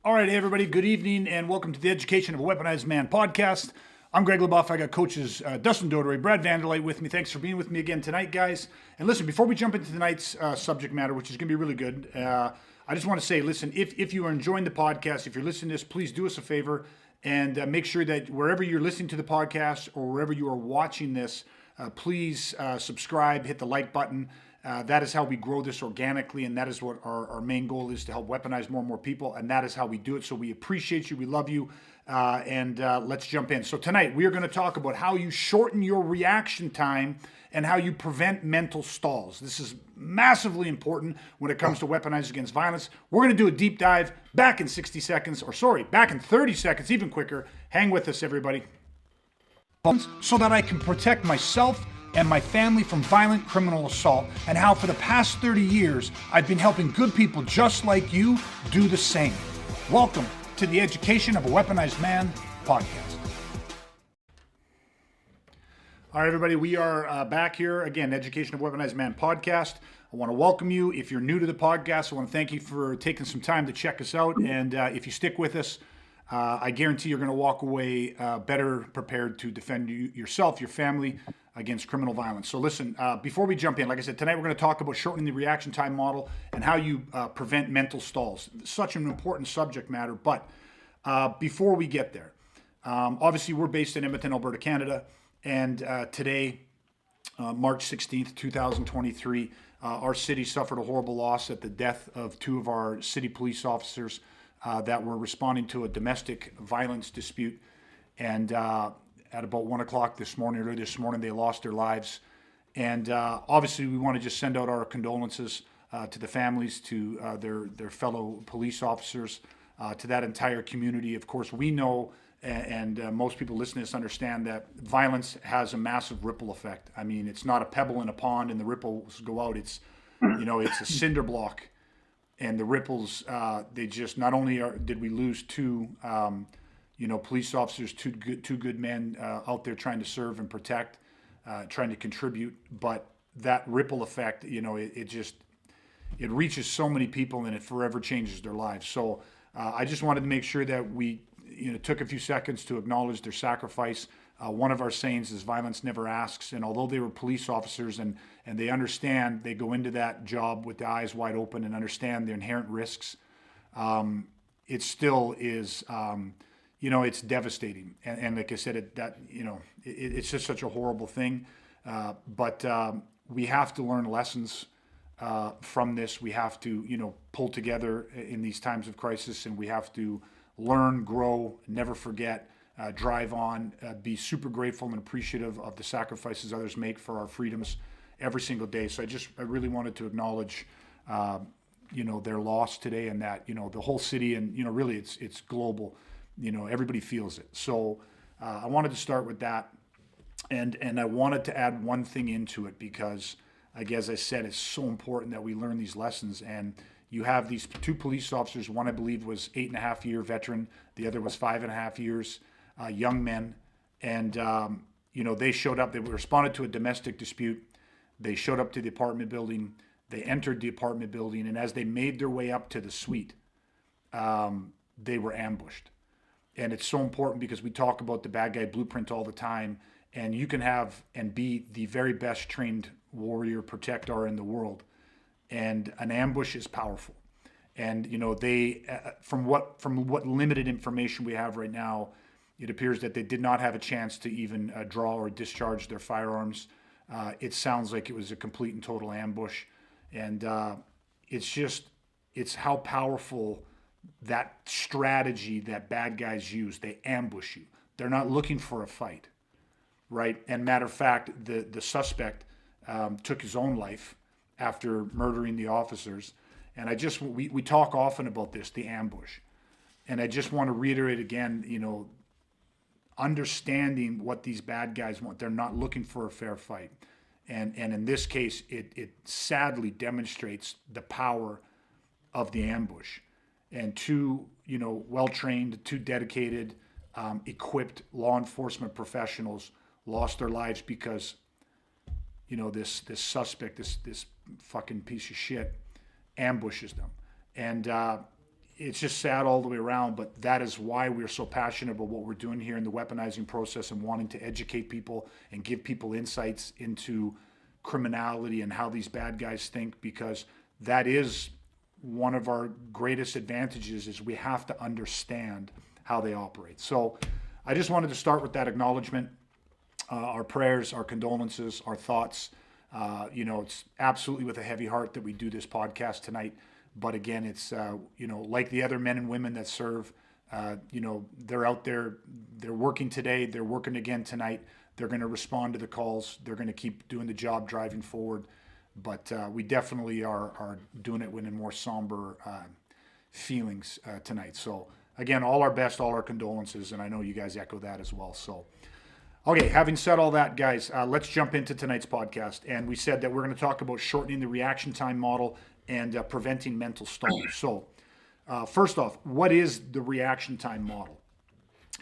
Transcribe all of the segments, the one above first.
All right, hey everybody, good evening and welcome to the Education of a Weaponized Man podcast. I'm Greg LaBeouf. I got coaches Dustin Dodery, Brad Vanderleit with me. Thanks for being with me again tonight, guys. And listen, before we jump into tonight's subject matter, which is going to be really good, I just want to say, listen, if you are enjoying the podcast, if you're listening to this, please do us a favor and make sure that wherever you're listening to the podcast or wherever you are watching this, please subscribe, hit the like button. That is how we grow this organically, and that is what our main goal is, to help weaponize more and more people, and that is how we do it. So we appreciate you, we love you, and let's jump in. So tonight we are going to talk about how you shorten your reaction time and how you prevent mental stalls. This is massively important when it comes to weaponized against violence. We're going to do a deep dive back in 60 seconds, back in 30 seconds, even quicker. Hang with us, everybody. So that I can protect myself and my family from violent criminal assault, and how for the past 30 years, I've been helping good people just like you do the same. Welcome to the Education of a Weaponized Man podcast. All right, everybody, we are back here again, Education of a Weaponized Man podcast. I want to welcome you. If you're new to the podcast, I want to thank you for taking some time to check us out. And if you stick with us, I guarantee you're going to walk away better prepared to defend yourself, your family, against criminal violence. So listen, before we jump in, like I said, tonight we're going to talk about shortening the reaction time model and how you prevent mental stalls. Such an important subject matter. But before we get there, obviously we're based in Edmonton, Alberta, Canada. And today, March 16th, 2023, our city suffered a horrible loss at the death of two of our city police officers that were responding to a domestic violence dispute. And at about 1 o'clock early this morning, they lost their lives. And obviously, we want to just send out our condolences to the families, to their fellow police officers, to that entire community. Of course, we know, and most people listening to this understand, that violence has a massive ripple effect. I mean, it's not a pebble in a pond and the ripples go out. It's, it's a cinder block. And the ripples, they just, not only did we lose two police officers, two good men out there trying to serve and protect, trying to contribute, but that ripple effect, it reaches so many people and it forever changes their lives. So I just wanted to make sure that we took a few seconds to acknowledge their sacrifice. One of our sayings is violence never asks, and although they were police officers and they understand, they go into that job with the eyes wide open and understand the inherent risks, it still is it's devastating. And like I said, it's just such a horrible thing. But we have to learn lessons from this. We have to, pull together in these times of crisis, and we have to learn, grow, never forget, drive on, be super grateful and appreciative of the sacrifices others make for our freedoms every single day. So I really wanted to acknowledge, their loss today, and that, the whole city, and, really it's global. Everybody feels it. So I wanted to start with that. And I wanted to add one thing into it because, as I said, it's so important that we learn these lessons. And you have these two police officers. One, I believe, was 8.5-year veteran. The other was 5.5 years, young men. And, they showed up. They responded to a domestic dispute. They showed up to the apartment building. They entered the apartment building. And as they made their way up to the suite, they were ambushed. And it's so important because we talk about the bad guy blueprint all the time, and you can have and be the very best trained warrior protector in the world, and an ambush is powerful. And they, from what limited information we have right now, it appears that they did not have a chance to even draw or discharge their firearms. It sounds like it was a complete and total ambush, and it's how powerful that strategy that bad guys use. They ambush you. They're not looking for a fight, right? And matter of fact, the suspect took his own life after murdering the officers. And we talk often about this, the ambush. And I just want to reiterate again, understanding what these bad guys want. They're not looking for a fair fight. And in this case, it sadly demonstrates the power of the ambush. And two, well-trained, two dedicated, equipped law enforcement professionals lost their lives because, this suspect, this fucking piece of shit ambushes them. And it's just sad all the way around, but that is why we're so passionate about what we're doing here in the weaponizing process and wanting to educate people and give people insights into criminality and how these bad guys think, because that is one of our greatest advantages is we have to understand how they operate. So I just wanted to start with that acknowledgement, our prayers, our condolences, our thoughts. It's absolutely with a heavy heart that we do this podcast tonight. But again, it's, like the other men and women that serve, they're out there, they're working today, they're working again tonight. They're going to respond to the calls. They're going to keep doing the job driving forward. But we definitely are doing it with a more somber feelings tonight. So again, all our best, all our condolences, and I know you guys echo that as well. So, okay, having said all that, guys, let's jump into tonight's podcast. And we said that we're going to talk about shortening the reaction time model and preventing mental stalls. So first off, what is the reaction time model?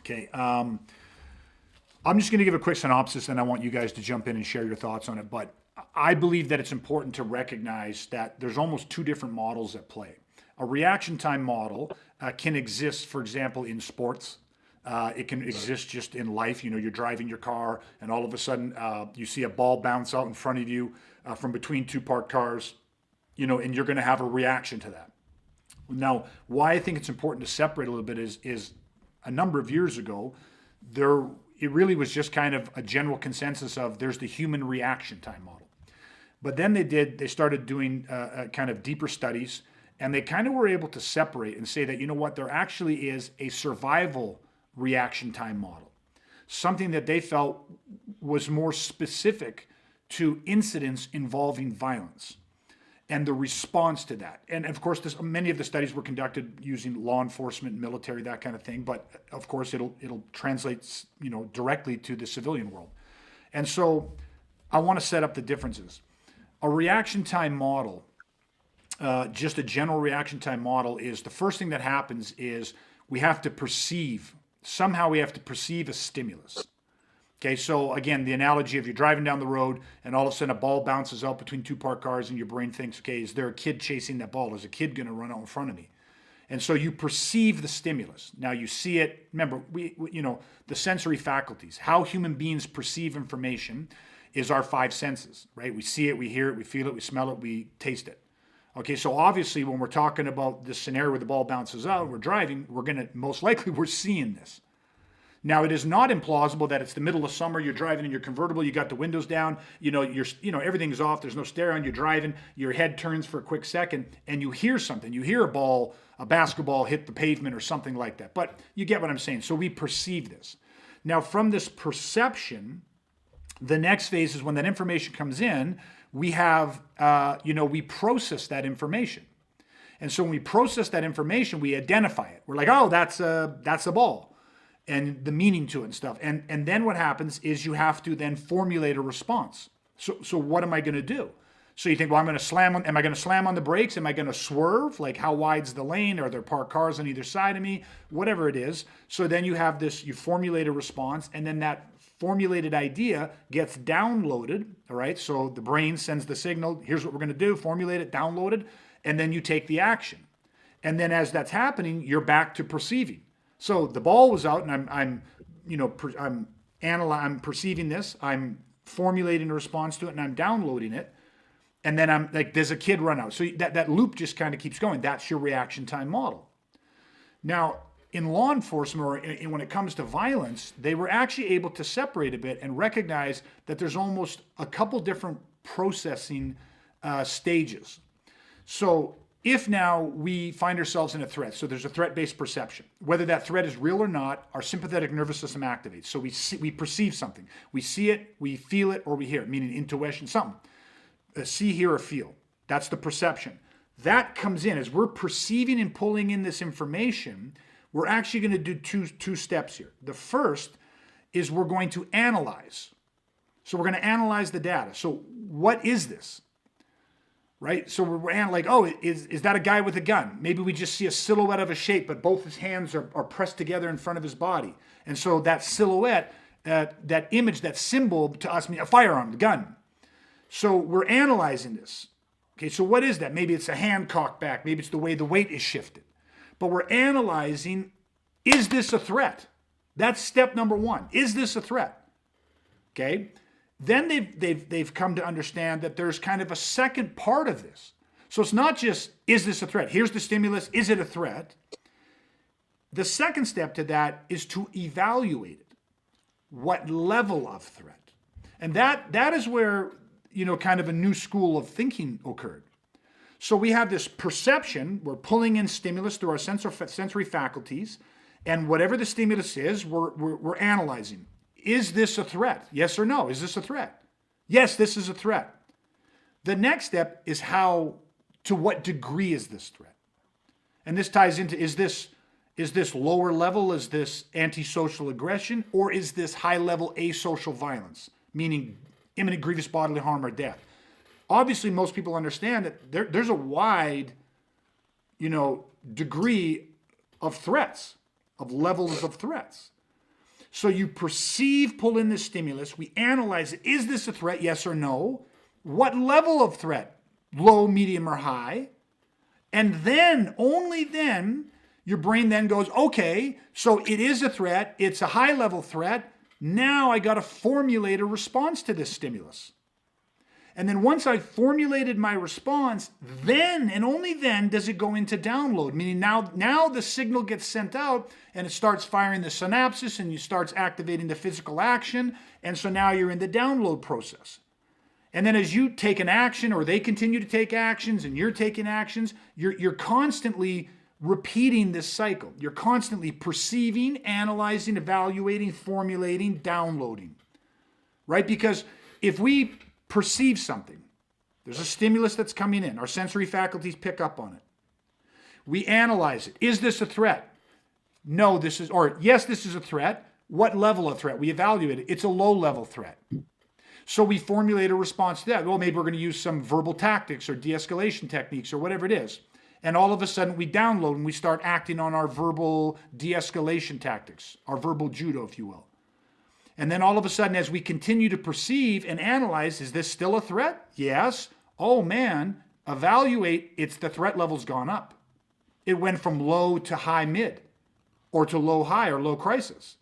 Okay, I'm just going to give a quick synopsis, and I want you guys to jump in and share your thoughts on it. But I believe that it's important to recognize that there's almost two different models at play. A reaction time model can exist, for example, in sports. It can exist just in life. You're driving your car and all of a sudden you see a ball bounce out in front of you from between two parked cars, and you're going to have a reaction to that. Now, why I think it's important to separate a little bit is a number of years ago, it really was just kind of a general consensus of there's the human reaction time model. But then they started doing kind of deeper studies, and they kind of were able to separate and say that, there actually is a survival reaction time model, something that they felt was more specific to incidents involving violence and the response to that. And of course, many of the studies were conducted using law enforcement, military, that kind of thing. But of course, it'll translate, directly to the civilian world. And so I want to set up the differences. A reaction time model, just a general reaction time model, is the first thing that happens is we have to perceive a stimulus. Okay, so again, the analogy of you're driving down the road and all of a sudden a ball bounces out between two parked cars and your brain thinks, okay, is there a kid chasing that ball? Is a kid going to run out in front of me? And so you perceive the stimulus. Now you see it. Remember, we the sensory faculties, how human beings perceive information is our five senses, right? We see it, we hear it, we feel it, we smell it, we taste it. Okay, so obviously when we're talking about this scenario where the ball bounces out, we're driving, we're seeing this. Now, it is not implausible that it's the middle of summer, you're driving in your convertible, you got the windows down, everything's off, there's no stereo on, you're driving, your head turns for a quick second, and you hear something. You hear a basketball hit the pavement or something like that. But you get what I'm saying. So we perceive this. Now, from this perception, the next phase is when that information comes in, we have, we process that information. And so when we process that information, we identify it. We're like, oh, that's a ball. And the meaning to it and stuff. And then what happens is you have to then formulate a response. So what am I going to do? So you think, well, am I going to slam on the brakes? Am I going to swerve? Like, how wide's the lane? Are there parked cars on either side of me? Whatever it is. So then you have this, you formulate a response, and then that formulated idea gets downloaded, all right? So the brain sends the signal, here's what we're going to do, formulate it, download it, and then you take the action. And then as that's happening, you're back to perceiving. So the ball was out, and I'm perceiving this. I'm formulating a response to it, and I'm downloading it. And then I'm like, there's a kid run out. So that loop just kind of keeps going. That's your reaction time model. Now, in law enforcement, or when it comes to violence, they were actually able to separate a bit and recognize that there's almost a couple different processing stages. So if now we find ourselves in a threat, so there's a threat-based perception, whether that threat is real or not, our sympathetic nervous system activates. So we perceive something. We see it, we feel it, or we hear it, meaning intuition, something. See, hear, or feel. That's the perception. That comes in as we're perceiving and pulling in this information. We're actually going to do two steps here. The first is we're going to analyze. So we're going to analyze the data. So what is this? Right? So we're like, oh, is that a guy with a gun? Maybe we just see a silhouette of a shape, but both his hands are pressed together in front of his body. And so that silhouette, that image, that symbol to us means a firearm, the gun. So we're analyzing this. Okay, so what is that? Maybe it's a hand cocked back. Maybe it's the way the weight is shifted. but we're analyzing, is this a threat? That's step number one. Is this a threat? Okay. Then they've come to understand that there's kind of a second part of this. So it's not just, is this a threat? Here's the stimulus. Is it a threat? The second step to that is to evaluate it. What level of threat? And that is where, kind of a new school of thinking occurred. So we have this perception, we're pulling in stimulus through our sensory faculties, and whatever the stimulus is, we're analyzing. Is this a threat? Yes or no? Is this a threat? Yes, this is a threat. The next step is to what degree is this threat? And this ties into, is this lower level? Is this antisocial aggression? Or is this high level asocial violence, meaning imminent grievous bodily harm or death? Obviously, most people understand that there's a wide, degree of threats, of levels of threats. So you pull in this stimulus, we analyze it. Is this a threat? Yes or no? What level of threat? Low, medium, or high? And then, only then, your brain then goes, okay, so it is a threat. It's a high level threat. Now I got to formulate a response to this stimulus. And then once I've formulated my response, then and only then does it go into download, meaning now the signal gets sent out and it starts firing the synapses and you starts activating the physical action. And so now you're in the download process. And then as you take an action or they continue to take actions and you're taking actions, you're constantly repeating this cycle. You're constantly perceiving, analyzing, evaluating, formulating, downloading, right? Because if we perceive something, there's a stimulus that's coming in, our sensory faculties pick up on it. We analyze it. Is this a threat? No, yes, this is a threat. What level of threat? We evaluate it. It's a low level threat. So we formulate a response to that. Well, maybe we're going to use some verbal tactics or de-escalation techniques or whatever it is. And all of a sudden we download and we start acting on our verbal de-escalation tactics, our verbal judo, if you will. And then all of a sudden, as we continue to perceive and analyze, is this still a threat? Yes. Oh man, evaluate, the threat level's gone up. It went from low to high mid, or to low high or low crisis.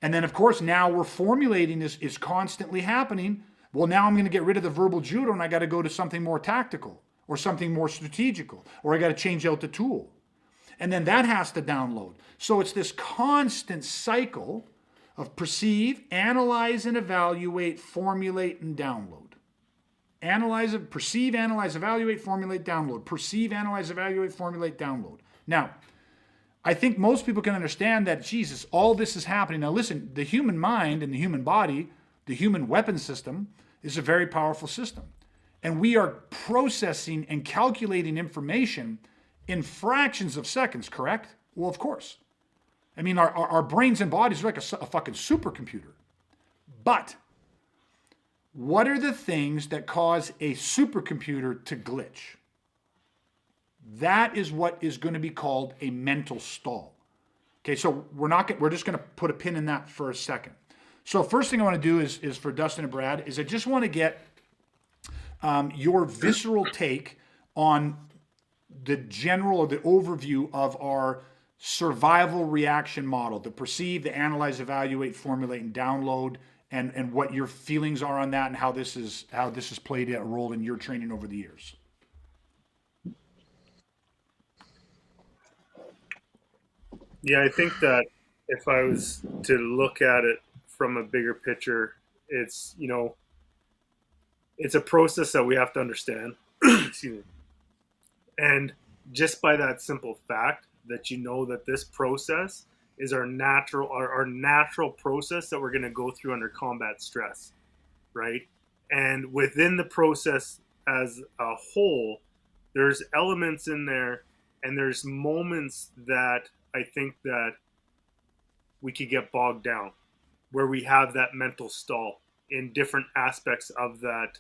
And then of course, now we're formulating this is constantly happening. Well, now I'm going to get rid of the verbal judo and I got to go to something more tactical or something more strategical, or I got to change out the tool. And then that has to download. So it's this constant cycle of perceive, analyze, and evaluate, formulate, and download. Analyze, perceive, analyze, evaluate, formulate, download. Perceive, analyze, evaluate, formulate, download. Now, I think most people can understand that, Jesus, all this is happening. Now listen, the human mind and the human body, the human weapon system, is a very powerful system. And we are processing and calculating information in fractions of seconds, correct? Well, of course. I mean, our brains and bodies are like a fucking supercomputer. But what are the things that cause a supercomputer to glitch? That is what is going to be called a mental stall. Okay, so we're just going to put a pin in that for a second. So first thing I want to do is for Dustin and Brad, is I just want to get your visceral take on the general or the overview of our survival reaction model, the perceive, the analyze, evaluate, formulate, and download, and what your feelings are on that and how this has played a role in your training over the years. Yeah, I think that if I was to look at it from a bigger picture, it's a process that we have to understand. Excuse me. And just by that simple fact that that this process is our natural process that we're going to go through under combat stress, right? And within the process as a whole, there's elements in there and there's moments that I think that we could get bogged down where we have that mental stall in different aspects of that,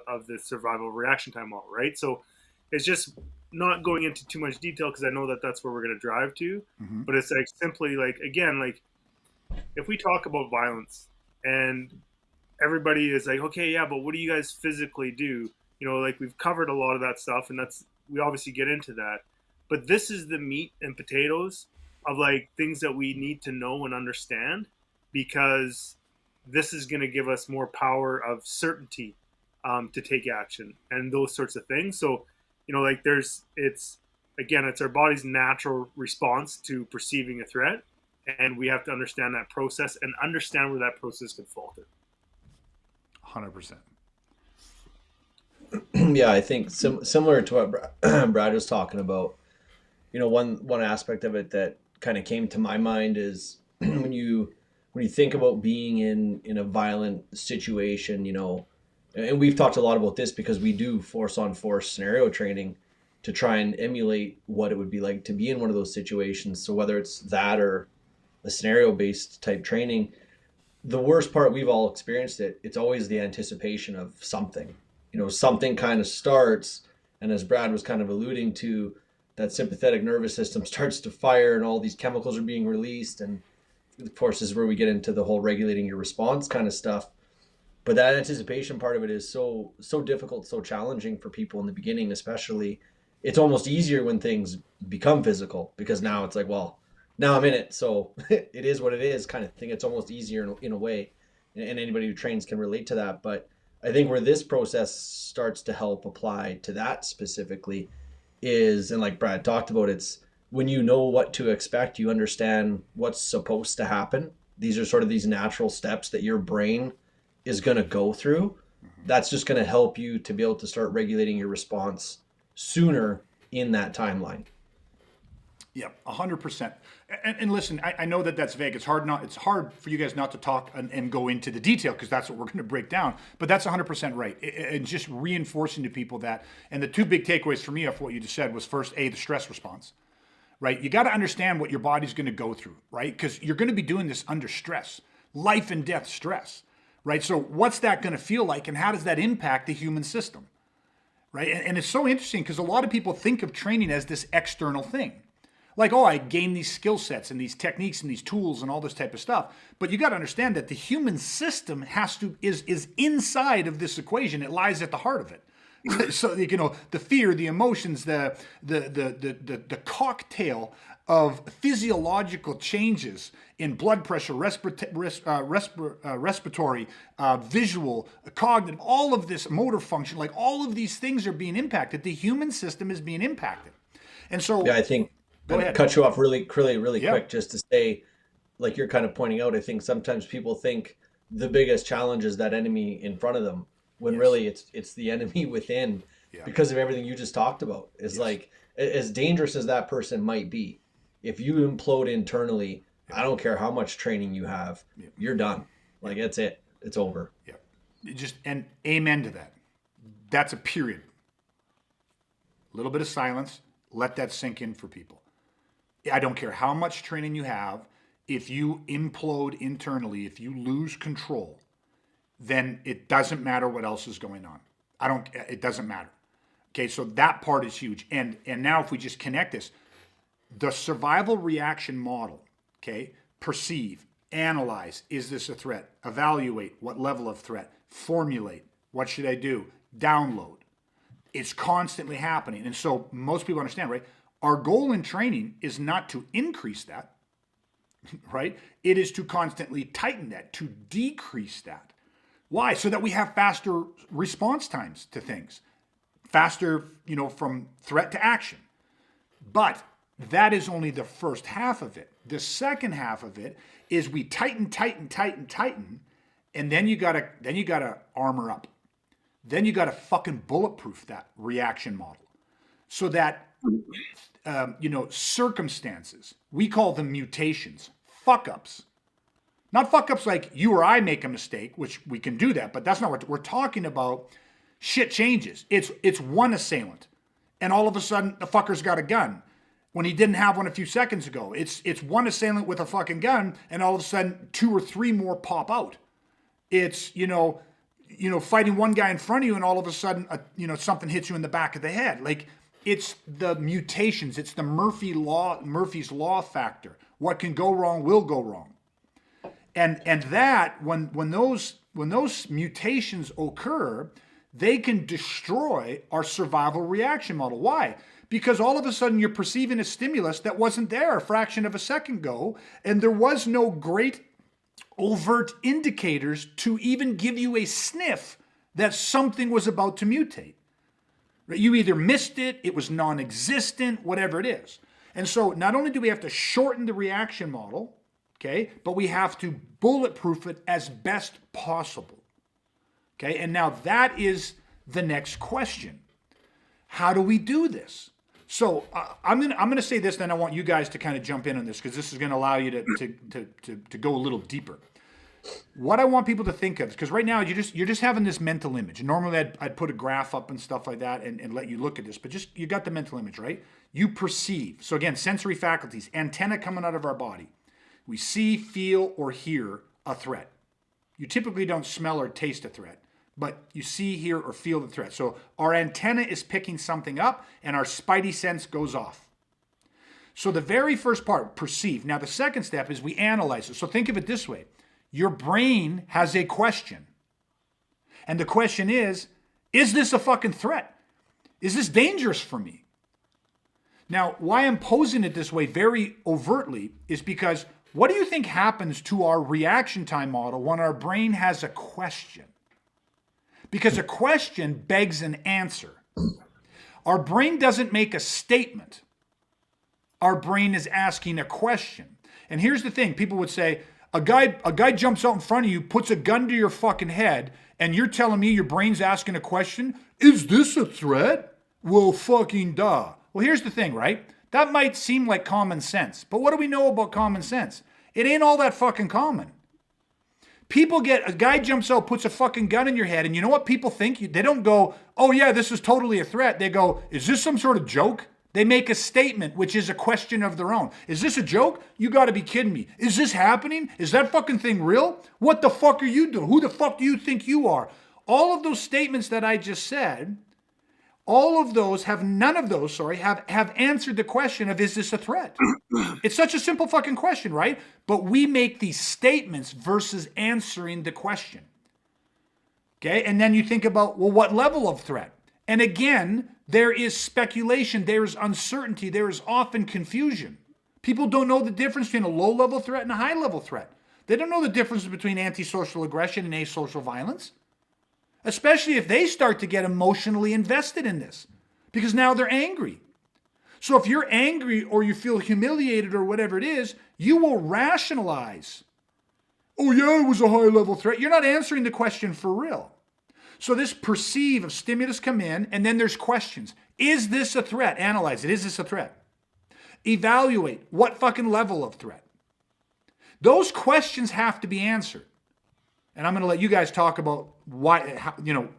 of the survival reaction time model, right? So it's just not going into too much detail because I know that that's where we're going to drive to, but it's like simply like, again, like if we talk about violence and everybody is like, okay, yeah, but what do you guys physically do? Like we've covered a lot of that stuff and we obviously get into that. But this is the meat and potatoes of like things that we need to know and understand, because this is going to give us more power of certainty to take action and those sorts of things. So, like it's our body's natural response to perceiving a threat, and we have to understand that process and understand where that process could falter. 100%. Yeah, I think similar to what Brad was talking about. One aspect of it that kind of came to my mind is when you think about being in a violent situation, and we've talked a lot about this because we do force on force scenario training to try and emulate what it would be like to be in one of those situations. So whether it's that or a scenario based type training, the worst part, we've all experienced it. It's always the anticipation of something. Something kind of starts, and as Brad was kind of alluding to, that sympathetic nervous system starts to fire and all these chemicals are being released. And of course, this is where we get into the whole regulating your response kind of stuff. But that anticipation part of it is so difficult, so challenging for people in the beginning, especially. It's almost easier when things become physical, because now it's like, well, now I'm in it, so it is what it is kind of thing. It's almost easier in a way, and anybody who trains can relate to that. But I think where this process starts to help apply to that specifically is, and like Brad talked about, it's when you know what to expect, you understand what's supposed to happen. These are sort of these natural steps that your brain is going to go through. That's just going to help you to be able to start regulating your response sooner in that timeline. Yeah, 100%. And listen, I know that's vague. It's hard for you guys not to talk and go into the detail, because that's what we're going to break down. But that's 100% right. And just reinforcing to people that, and the two big takeaways for me of what you just said was, first, the stress response, right? You got to understand what your body's going to go through, right? Because you're going to be doing this under stress, life and death stress, right? So what's that going to feel like, and how does that impact the human system, right? And it's so interesting because a lot of people think of training as this external thing. Like, oh, I gain these skill sets and these techniques and these tools and all this type of stuff. But you got to understand that the human system is inside of this equation. It lies at the heart of it. So, the fear, the emotions, the cocktail of physiological changes in blood pressure, respiratory, visual, cognitive, all of this motor function, like all of these things are being impacted. The human system is being impacted. And so, Yeah, I think cut you off really quick, just to say, like you're kind of pointing out, I think sometimes people think the biggest challenge is that enemy in front of them, when really it's the enemy within, because of everything you just talked about. Is like, as dangerous as that person might be, if you implode internally, I don't care how much training you have, you're done. Like, that's it. It's over. Yeah. And amen to that. That's a period. A little bit of silence. Let that sink in for people. I don't care how much training you have. If you implode internally, if you lose control, then it doesn't matter what else is going on. It doesn't matter. Okay, so that part is huge. And now if we just connect this, the survival reaction model, okay, perceive, analyze, is this a threat? Evaluate, what level of threat? Formulate, what should I do? Download. It's constantly happening. And so most people understand, right? Our goal in training is not to increase that, right? It is to constantly tighten that, to decrease that. Why? So that we have faster response times to things, faster, from threat to action. But that is only the first half of it. The second half of it is we tighten, and then you gotta armor up. Then you gotta fucking bulletproof that reaction model, so that circumstances, we call them mutations, fuck ups. Not fuck ups like you or I make a mistake, which we can do that, but that's not what we're talking about. Shit changes. It's one assailant, and all of a sudden the fucker's got a gun when he didn't have one a few seconds ago. It's one assailant with a fucking gun, and all of a sudden 2 or 3 more pop out. It's fighting one guy in front of you, and all of a sudden something hits you in the back of the head. Like, it's the mutations. It's the Murphy's law factor. What can go wrong will go wrong. And that when those mutations occur, they can destroy our survival reaction model. Why? because all of a sudden you're perceiving a stimulus that wasn't there a fraction of a second ago, and there was no great overt indicators to even give you a sniff that something was about to mutate. You either missed it, it was non-existent, whatever it is. And so not only do we have to shorten the reaction model, okay, but we have to bulletproof it as best possible. Okay, and now that is the next question. How do we do this? So I'm gonna say this, then I want you guys to kind of jump in on this, because this is going to allow you to go a little deeper. What I want people to think of, because right now you're just having this mental image. Normally I'd put a graph up and stuff like that and let you look at this, but just you got the mental image, right? You perceive. So again, sensory faculties, antenna coming out of our body. We see, feel, or hear a threat. You typically don't smell or taste a threat, but you see, hear, or feel the threat. So our antenna is picking something up and our spidey sense goes off. So the very first part, perceive. Now the second step is we analyze it. So think of it this way. Your brain has a question. And the question is this a fucking threat? Is this dangerous for me? Now, why I'm posing it this way very overtly is because what do you think happens to our reaction time model when our brain has a question? Because a question begs an answer. Our brain doesn't make a statement. Our brain is asking a question. And here's the thing. People would say, a guy jumps out in front of you, puts a gun to your fucking head, and you're telling me your brain's asking a question? Is this a threat? Well, fucking duh. Well, here's the thing, right? That might seem like common sense, but what do we know about common sense? It ain't all that fucking common. A guy jumps out, puts a fucking gun in your head, and you know what people think? They don't go, oh yeah, this is totally a threat. They go, is this some sort of joke? They make a statement, which is a question of their own. Is this a joke? You gotta be kidding me. Is this happening? Is that fucking thing real? What the fuck are you doing? Who the fuck do you think you are? All of those statements that I just said, none of those have answered the question of, is this a threat? It's such a simple fucking question, right? But we make these statements versus answering the question. Okay, and then you think about, well, what level of threat? And again, there is speculation, there is uncertainty, there is often confusion. People don't know the difference between a low-level threat and a high-level threat. They don't know the difference between antisocial aggression and asocial violence, especially if they start to get emotionally invested in this, because now they're angry. So if you're angry or you feel humiliated or whatever it is, you will rationalize. Oh yeah, it was a high-level threat. You're not answering the question for real. So this perceive of stimulus come in, and then there's questions. Is this a threat? Analyze it. Is this a threat? Evaluate what fucking level of threat. Those questions have to be answered. And I'm going to let you guys talk about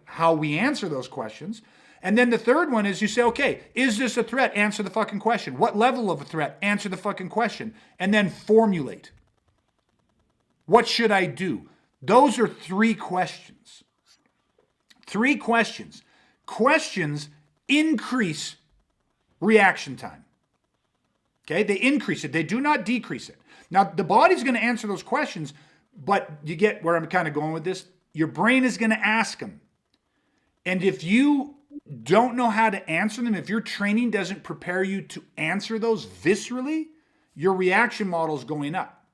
how we answer those questions. And then the third one is you say, okay, is this a threat? Answer the fucking question. What level of a threat? Answer the fucking question. And then formulate. What should I do? Those are 3 questions. 3 questions. Questions increase reaction time. Okay, they increase it. They do not decrease it. Now, the body's going to answer those questions, but you get where I'm kind of going with this? Your brain is going to ask them. And if you don't know how to answer them, if your training doesn't prepare you to answer those viscerally, your reaction model is going up.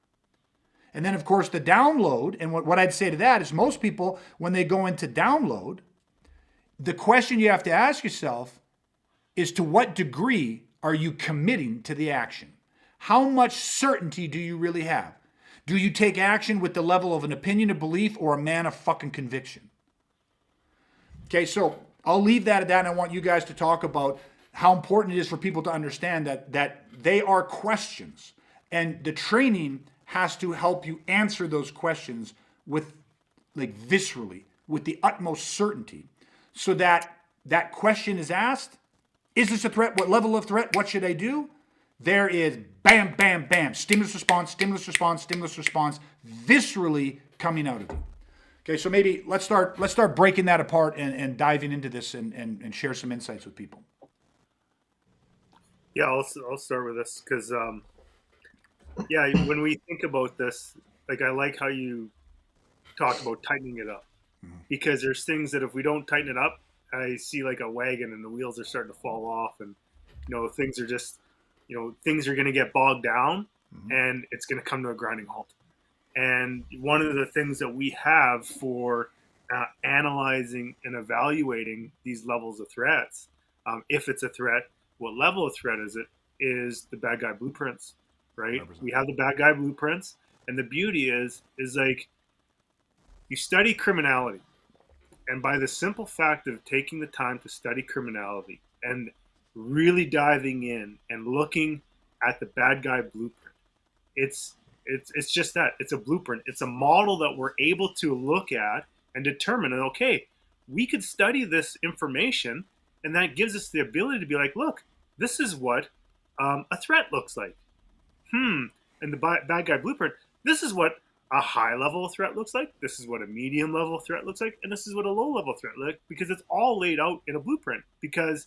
And then, of course, the download, and what I'd say to that is most people, when they go into download, the question you have to ask yourself is, to what degree are you committing to the action? How much certainty do you really have? Do you take action with the level of an opinion, a belief, or a man of fucking conviction? Okay, so I'll leave that at that, and I want you guys to talk about how important it is for people to understand that they are questions, and the training has to help you answer those questions with, like, viscerally, with the utmost certainty, so that that question is asked, is this a threat? What level of threat? What should I do? There is bam, bam, bam, stimulus response, stimulus response, stimulus response, viscerally coming out of you. Okay, so maybe let's start breaking that apart and diving into this and share some insights with people. Yeah, I'll start with this because, when we think about this, like, I like how you talk about tightening it up, because there's things that if we don't tighten it up, I see like a wagon and the wheels are starting to fall off, and things are just, things are going to get bogged down, Mm-hmm. and it's going to come to a grinding halt. And one of the things that we have for analyzing and evaluating these levels of threats, if it's a threat, what level of threat is the bad guy blueprints, right? 100%. We have the bad guy blueprints, and the beauty is like, you study criminality, and by the simple fact of taking the time to study criminality and really diving in and looking at the bad guy blueprint, it's just that. It's a blueprint. It's a model that we're able to look at and determine, and okay, we could study this information, and that gives us the ability to be like, look, this is what a threat looks like. And the bad guy blueprint, this is what a high level threat looks like. This is what a medium level threat looks like, and this is what a low level threat looks like, because it's all laid out in a blueprint. Because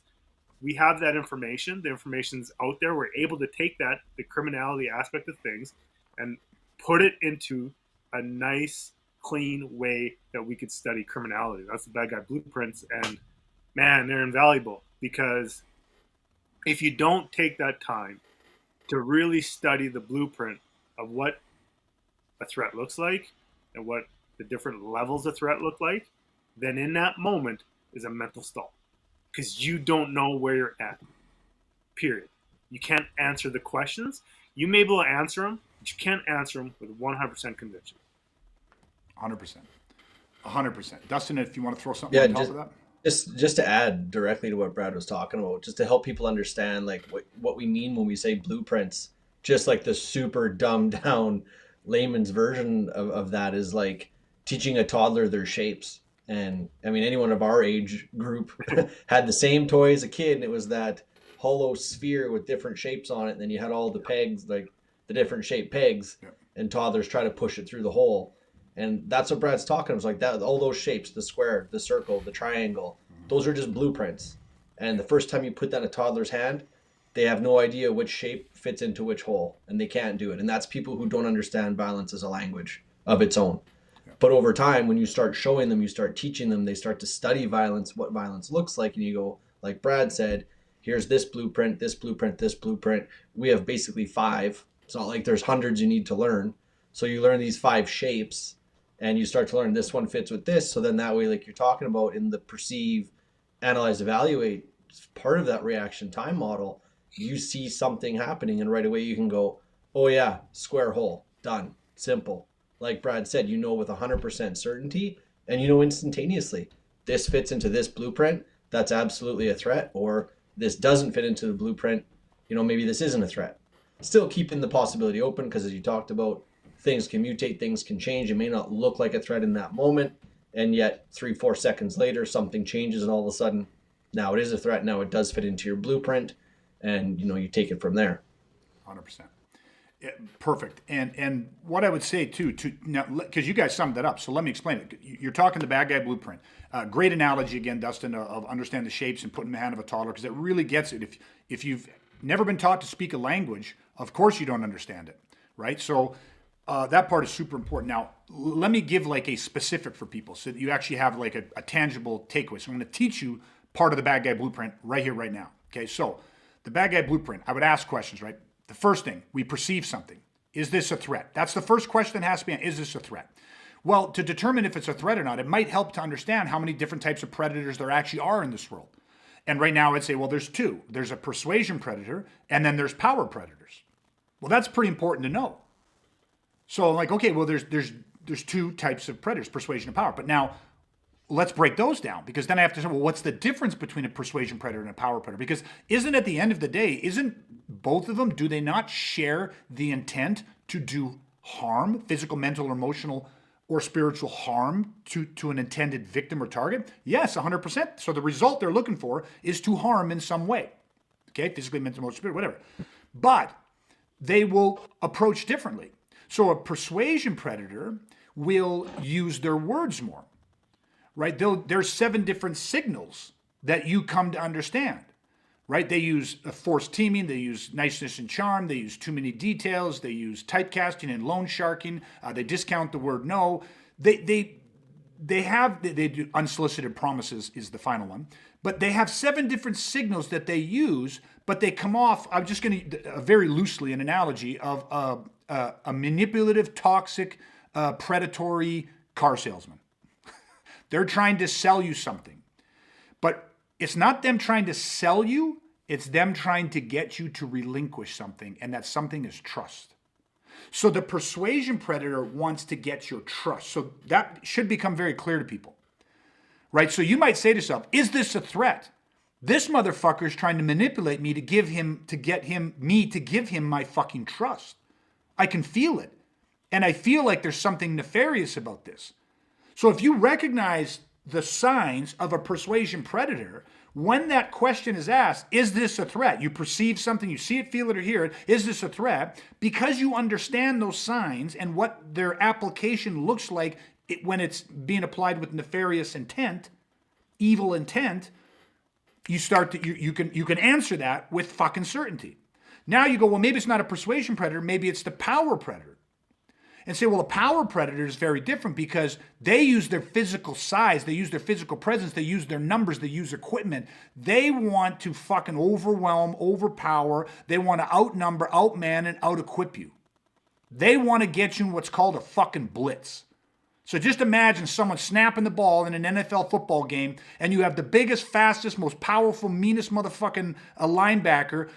we have that information. The information's out there. We're able to take that, the criminality aspect of things, and put it into a nice, clean way that we could study criminality. That's the bad guy blueprints, and man, they're invaluable, because if you don't take that time to really study the blueprint of what a threat looks like and what the different levels of threat look like, then in that moment is a mental stall, because you don't know where you're at, period. You can't answer the questions. You may be able to answer them, but you can't answer them with 100% conviction. 100%. 100%. Dustin, if you want to throw something on top of that. Just to add directly to what Brad was talking about, just to help people understand like what we mean when we say blueprints, just like the super dumbed down layman's version of that is like teaching a toddler their shapes. And I mean, anyone of our age group had the same toy as a kid, and it was that hollow sphere with different shapes on it. And then you had all the pegs, like the different shaped pegs, and toddlers try to push it through the hole. And that's what Brad's talking about. It's like that, all those shapes, the square, the circle, the triangle, those are just blueprints. And the first time you put that in a toddler's hand, they have no idea which shape fits into which hole, and they can't do it. And that's people who don't understand violence as a language of its own. But over time, when you start showing them, you start teaching them, they start to study violence, what violence looks like. And you go, like Brad said, here's this blueprint, this blueprint, this blueprint. We have basically 5. It's not like there's hundreds you need to learn. So you learn these 5 shapes, and you start to learn this one fits with this. So then that way, like you're talking about in the perceive, analyze, evaluate part of that reaction time model, you see something happening, and right away you can go, oh yeah, square hole, done, simple. Like Brad said, you know with 100% certainty, and you know instantaneously, this fits into this blueprint, that's absolutely a threat, or this doesn't fit into the blueprint, maybe this isn't a threat. Still keeping the possibility open, because as you talked about, things can mutate, things can change. It may not look like a threat in that moment, and yet 3-4 seconds later, something changes, and all of a sudden, now it is a threat. Now it does fit into your blueprint, and you take it from there. 100%. Yeah, perfect. And what I would say too, now because you guys summed that up, so let me explain it. You're talking the bad guy blueprint. Great analogy again, Dustin, of understand the shapes and put in the hand of a toddler, because it really gets it. If you've never been taught to speak a language, of course you don't understand it, right? So that part is super important. Now, let me give like a specific for people so that you actually have like a tangible takeaway. So I'm going to teach you part of the bad guy blueprint right here, right now. Okay, so the bad guy blueprint, I would ask questions, right? The first thing, we perceive something. Is this a threat? That's the first question that has to be, is this a threat? Well, to determine if it's a threat or not, it might help to understand how many different types of predators there actually are in this world. And right now I'd say, well, there's 2. There's a persuasion predator, and then there's power predators. Well, that's pretty important to know. So I'm like, okay, well, there's 2 types of predators, persuasion and power. But now let's break those down, because then I have to say, well, what's the difference between a persuasion predator and a power predator? Because isn't at the end of the day, isn't both of them, do they not share the intent to do harm, physical, mental, or emotional, or spiritual harm to an intended victim or target? Yes, 100%. So the result they're looking for is to harm in some way. Okay, physically, mentally, emotionally, spiritually, whatever. But they will approach differently. So a persuasion predator will use their words more. Right? There's 7 different signals that you come to understand, right? They use forced teaming, they use niceness and charm, they use too many details, they use typecasting and loan sharking, they discount the word no. they do unsolicited promises is the final one, but they have 7 different signals that they use, but they come off, I'm just going to, very loosely, an analogy of a manipulative, toxic, predatory car salesman. They're trying to sell you something, but it's not them trying to sell you, it's them trying to get you to relinquish something, and that something is trust. So the persuasion predator wants to get your trust. So that should become very clear to people, right? So you might say to yourself, is this a threat? This motherfucker is trying to manipulate me to give him my fucking trust. I can feel it. And I feel like there's something nefarious about this. So if you recognize the signs of a persuasion predator, when that question is asked, is this a threat? You perceive something, you see it, feel it, or hear it, is this a threat? Because you understand those signs and what their application looks like when it's being applied with nefarious intent, evil intent, you can answer that with fucking certainty. Now you go, well, maybe it's not a persuasion predator, maybe it's the power predator. And say, well, a power predator is very different because they use their physical size, they use their physical presence, they use their numbers, they use equipment. They want to fucking overwhelm, overpower. They want to outnumber, outman, and out-equip you. They want to get you in what's called a fucking blitz. So just imagine someone snapping the ball in an NFL football game, and you have the biggest, fastest, most powerful, meanest motherfucking linebacker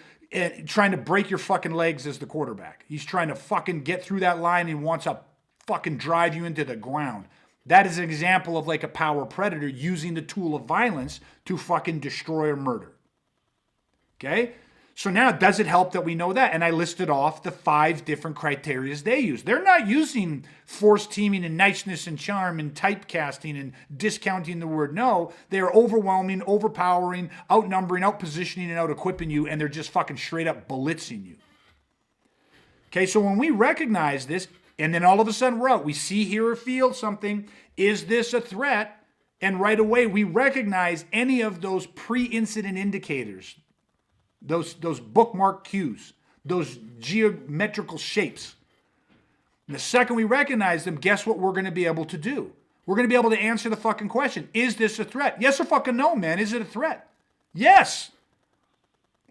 trying to break your fucking legs as the quarterback. He's trying to fucking get through that line and wants to fucking drive you into the ground. That is an example of like a power predator using the tool of violence to fucking destroy or murder. Okay? So now, does it help that we know that? And I listed off the 5 different criteria they use. They're not using force teaming and niceness and charm and typecasting and discounting the word. No, they are overwhelming, overpowering, outnumbering, outpositioning, and out-equipping you, and they're just fucking straight up blitzing you. Okay, so when we recognize this, and then all of a sudden we're out, we see, hear, or feel something, is this a threat? And right away we recognize any of those pre-incident indicators, those bookmark cues, those geometrical shapes. And the second we recognize them, guess what we're going to be able to do? We're going to be able to answer the fucking question. Is this a threat? Yes or fucking no, man. Is it a threat? Yes.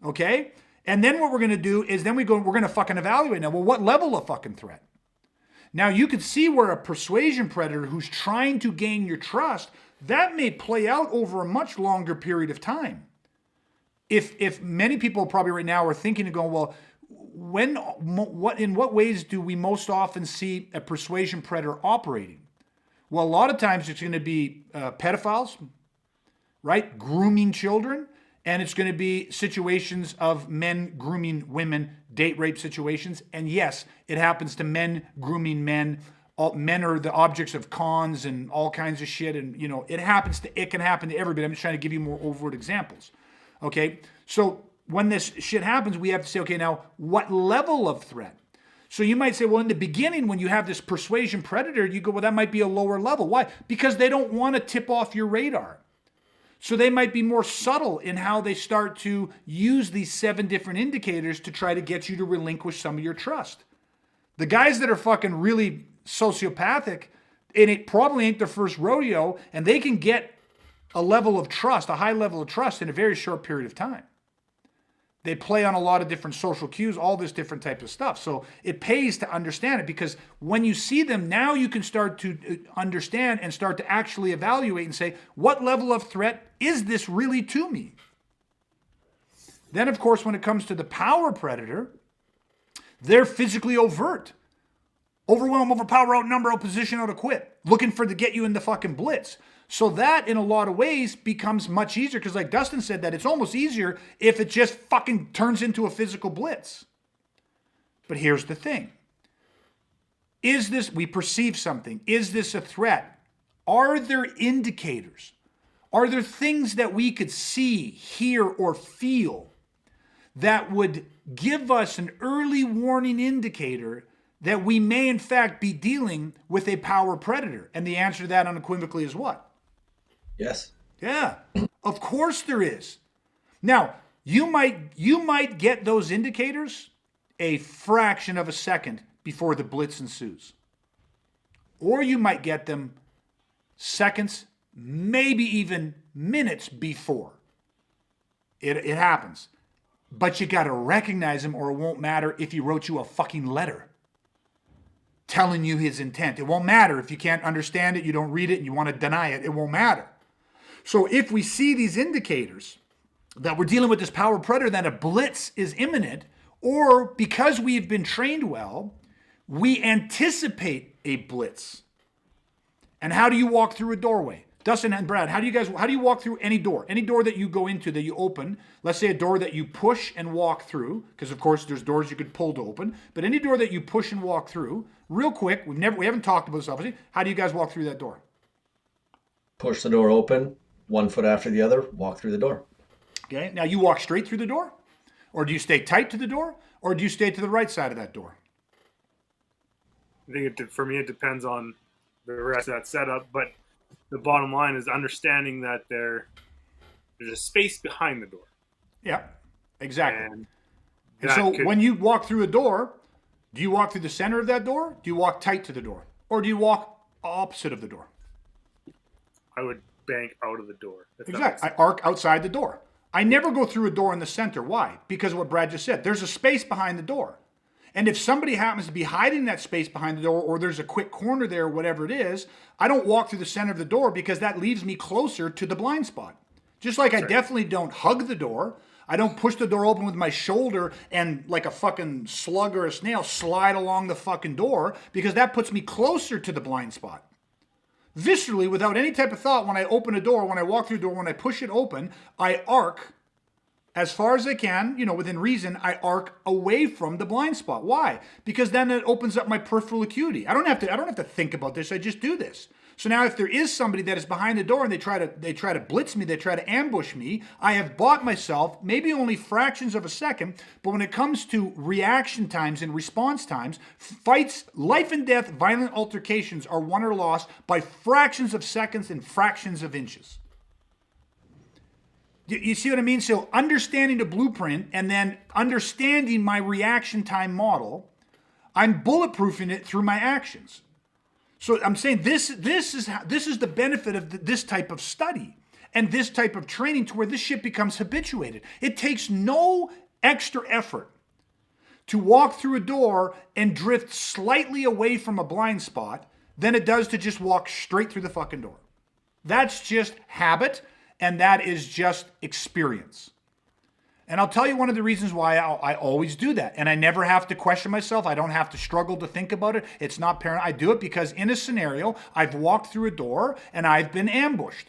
Okay? And then what we're going to do is we're going to fucking evaluate now. Well, what level of fucking threat? Now you could see where a persuasion predator who's trying to gain your trust, that may play out over a much longer period of time. If many people probably right now are thinking and going, well, in what ways do we most often see a persuasion predator operating? Well, a lot of times it's going to be pedophiles, right? Grooming children. And it's going to be situations of men grooming women, date rape situations. And yes, it happens to men grooming men. Men are the objects of cons and all kinds of shit. And, it can happen to everybody. I'm just trying to give you more overt examples. Okay, so when this shit happens, we have to say, okay, now what level of threat? So you might say, well, in the beginning, when you have this persuasion predator, you go, well, that might be a lower level. Why? Because they don't want to tip off your radar. So they might be more subtle in how they start to use these 7 different indicators to try to get you to relinquish some of your trust. The guys that are fucking really sociopathic, and it probably ain't their first rodeo, and they can get a level of trust, a high level of trust in a very short period of time. They play on a lot of different social cues, all this different type of stuff. So it pays to understand it, because when you see them, now you can start to understand and start to actually evaluate and say, what level of threat is this really to me? Then, of course, when it comes to the power predator, they're physically overt. Overwhelm, overpower, outnumber, outposition, out-equip. Looking to get you in the fucking blitz. So that, in a lot of ways, becomes much easier, because like Dustin said, that it's almost easier if it just fucking turns into a physical blitz. But here's the thing. We perceive something. Is this a threat? Are there indicators? Are there things that we could see, hear, or feel that would give us an early warning indicator that we may in fact be dealing with a power predator? And the answer to that unequivocally is what? Yes. Yeah, of course there is. Now, you might get those indicators a fraction of a second before the blitz ensues. Or you might get them seconds, maybe even minutes before it happens. But you got to recognize him, or it won't matter if he wrote you a fucking letter telling you his intent. It won't matter if you can't understand it, you don't read it, and you want to deny it. It won't matter. So if we see these indicators that we're dealing with this power predator, that a blitz is imminent, or because we've been trained well, we anticipate a blitz. And how do you walk through a doorway? Dustin and Brad, how do you walk through any door? Any door that you go into, that you open, let's say a door that you push and walk through, because of course there's doors you could pull to open, but any door that you push and walk through, real quick, we haven't talked about this obviously, how do you guys walk through that door? Push the door open, 1 foot after the other, walk through the door. Okay, now you walk straight through the door? Or do you stay tight to the door? Or do you stay to the right side of that door? I think for me, it depends on the rest of that setup, but the bottom line is understanding that there's a space behind the door. Yeah, exactly. And that so when you walk through a door, do you walk through the center of that door? Do you walk tight to the door? Or do you walk opposite of the door? I would bank out of the door. Exactly. I arc outside the door. I never go through a door in the center. Why? Because of what Brad just said. There's a space behind the door. And if somebody happens to be hiding that space behind the door, or there's a quick corner there, whatever it is, I don't walk through the center of the door, because that leaves me closer to the blind spot. Just like I definitely don't hug the door. I don't push the door open with my shoulder and like a fucking slug or a snail slide along the fucking door, because that puts me closer to the blind spot. Viscerally, without any type of thought, when I open a door, when I walk through a door, when I push it open, I arc as far as I can, within reason. I arc away from the blind spot. Why? Because then it opens up my peripheral acuity. I don't have to think about this. I just do this. So now if there is somebody that is behind the door and they try to blitz me, they try to ambush me, I have bought myself maybe only fractions of a second, but when it comes to reaction times and response times, fights, life and death, violent altercations are won or lost by fractions of seconds and fractions of inches. You see what I mean? So understanding the blueprint and then understanding my reaction time model, I'm bulletproofing it through my actions. So I'm saying this is the benefit of this type of study and this type of training, to where this shit becomes habituated. It takes no extra effort to walk through a door and drift slightly away from a blind spot than it does to just walk straight through the fucking door. That's just habit, and that is just experience. And I'll tell you one of the reasons why I always do that. And I never have to question myself. I don't have to struggle to think about it. It's not paranoid. I do it because in a scenario, I've walked through a door and I've been ambushed.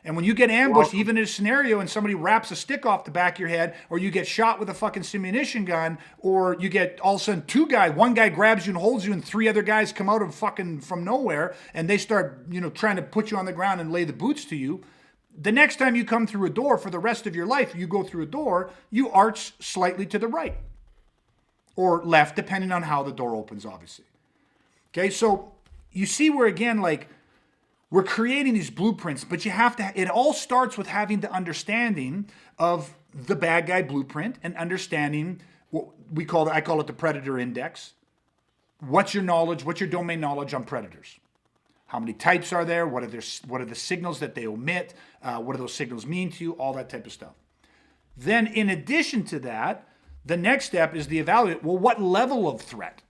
And when you get ambushed, even in a scenario, and somebody wraps a stick off the back of your head, or you get shot with a fucking simunition gun, or you get all of a sudden one guy grabs you and holds you, and 3 other guys come out of fucking from nowhere, and they start, trying to put you on the ground and lay the boots to you. The next time you come through a door for the rest of your life, you go through a door, you arch slightly to the right or left, depending on how the door opens, obviously. Okay, so you see where, again, like, we're creating these blueprints, but it all starts with having the understanding of the bad guy blueprint and understanding what I call it the predator index. What's your knowledge? What's your domain knowledge on predators? How many types are there? What are the signals that they omit? What do those signals mean to you? All that type of stuff. Then in addition to that, the next step is the evaluate. Well, what level of threat?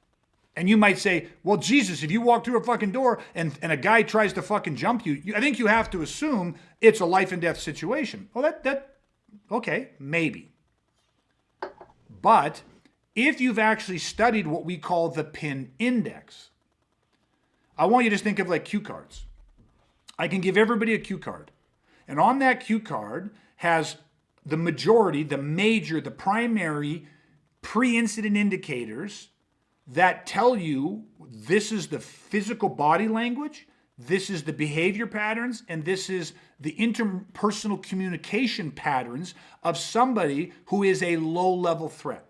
And you might say, well, Jesus, if you walk through a fucking door and a guy tries to fucking jump you, I think you have to assume it's a life and death situation. Well, okay, maybe. But if you've actually studied what we call the PIN index, I want you to think of like cue cards. I can give everybody a cue card. And on that cue card has the majority, the primary pre-incident indicators that tell you this is the physical body language, this is the behavior patterns, and this is the interpersonal communication patterns of somebody who is a low-level threat.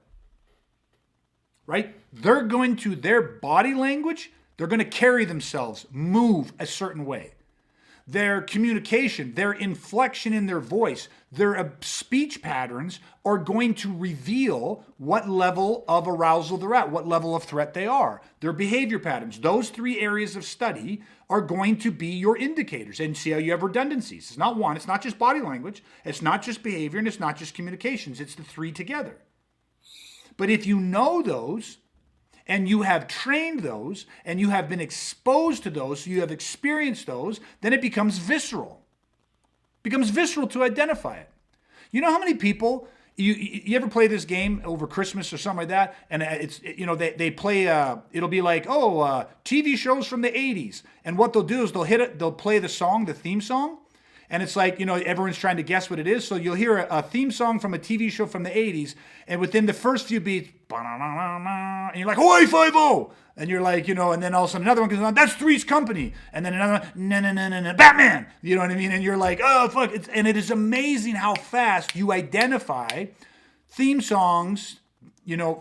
Right? Their body language, they're going to carry themselves, move a certain way. their communication, their inflection in their voice, their speech patterns are going to reveal what level of arousal they're at, what level of threat they are. Their behavior patterns, those 3 areas of study are going to be your indicators, and see how you have redundancies. It's not one, it's not just body language, it's not just behavior, and it's not just communications, it's the 3 together. But if you know those, and you have trained those, and you have been exposed to those, so you have experienced those, then it becomes visceral. It becomes visceral to identify it. You know how many people, you ever play this game over Christmas or something like that, and it's, they play, it'll be like, TV shows from the 80s, and what they'll do is they'll play the song, the theme song, and it's like, everyone's trying to guess what it is. So you'll hear a theme song from a TV show from the 80s, and within the first few beats, and you're like, Hawaii Five-O! And you're like, and then all of a sudden another one comes on, that's Three's Company. And then another one, no, Batman! You know what I mean? And you're like, oh, fuck. And it is amazing how fast you identify theme songs,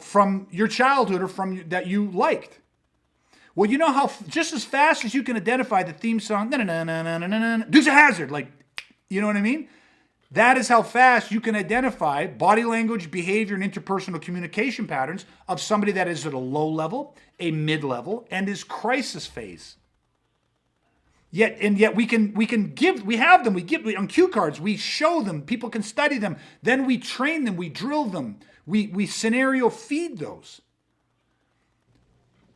from your childhood or from that you liked. Well, you know how just as fast as you can identify the theme song, Dukes of Hazzard, like, you know what I mean? That is how fast you can identify body language, behavior, and interpersonal communication patterns of somebody that is at a low level, a mid-level, and is crisis phase. Yet we have them on cue cards, we show them, people can study them, then we train them, we drill them, we scenario feed those.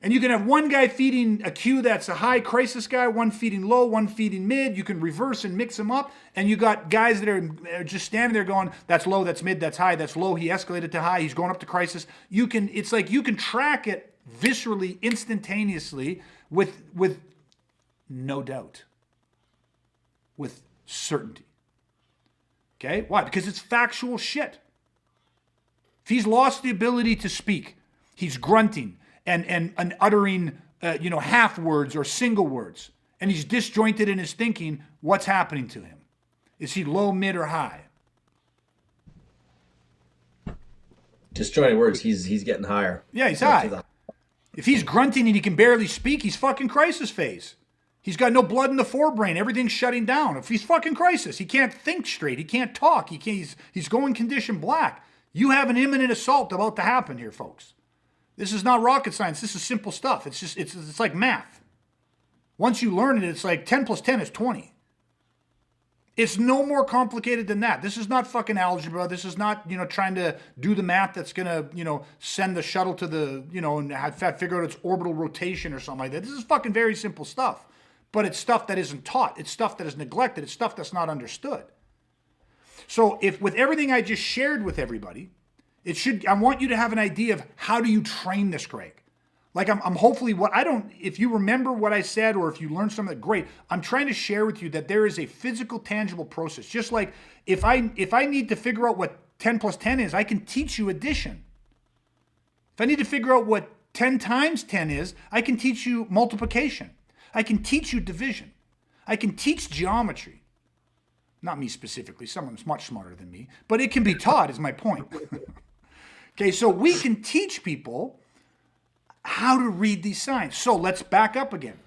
And you can have one guy feeding a cue that's a high crisis guy, one feeding low, one feeding mid. You can reverse and mix them up. And you got guys that are just standing there going, that's low, that's mid, that's high, that's low. He escalated to high, he's going up to crisis. It's like you can track it viscerally, instantaneously, with no doubt, with certainty. Okay? Why? Because it's factual shit. If he's lost the ability to speak, he's grunting, and uttering, half words or single words, and he's disjointed in his thinking, what's happening to him? Is he low, mid, or high? Disjointed words, he's getting higher. Yeah, he's high. If he's grunting and he can barely speak, he's fucking crisis phase. He's got no blood in the forebrain. Everything's shutting down. If he's fucking crisis, he can't think straight. He can't talk. He's going condition black. You have an imminent assault about to happen here, folks. This is not rocket science. This is simple stuff. It's like math. Once you learn it, it's like 10 plus 10 is 20. It's no more complicated than that. This is not fucking algebra. This is not, trying to do the math that's going to, send the shuttle to the, and figure out its orbital rotation or something like that. This is fucking very simple stuff. But it's stuff that isn't taught. It's stuff that is neglected. It's stuff that's not understood. So if with everything I just shared with everybody, I want you to have an idea of how do you train this, Greg? Like I'm hopefully if you remember what I said or if you learned something, great. I'm trying to share with you that there is a physical, tangible process. Just like if I need to figure out what 10 plus 10 is, I can teach you addition. If I need to figure out what 10 times 10 is, I can teach you multiplication. I can teach you division. I can teach geometry. Not me specifically, someone's much smarter than me, but it can be taught is my point. Okay, so we can teach people how to read these signs. So let's back up again.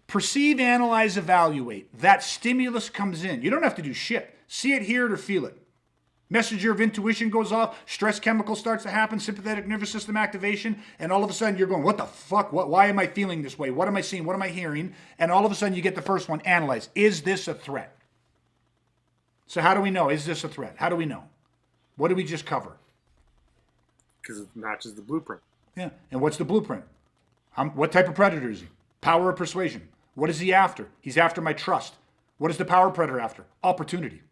Perceive, analyze, evaluate. That stimulus comes in. You don't have to do shit. See it, hear it, or feel it. Messenger of intuition goes off. Stress chemical starts to happen. Sympathetic nervous system activation. And all of a sudden you're going, what the fuck? Why am I feeling this way? What am I seeing? What am I hearing? And all of a sudden you get the first one. Analyze. Is this a threat? So how do we know? Is this a threat? How do we know? What did we just cover? Because it matches the blueprint. Yeah. And what's the blueprint? What type of predator is he? Power or persuasion? What is he after? He's after my trust. What is the power predator after? Opportunity.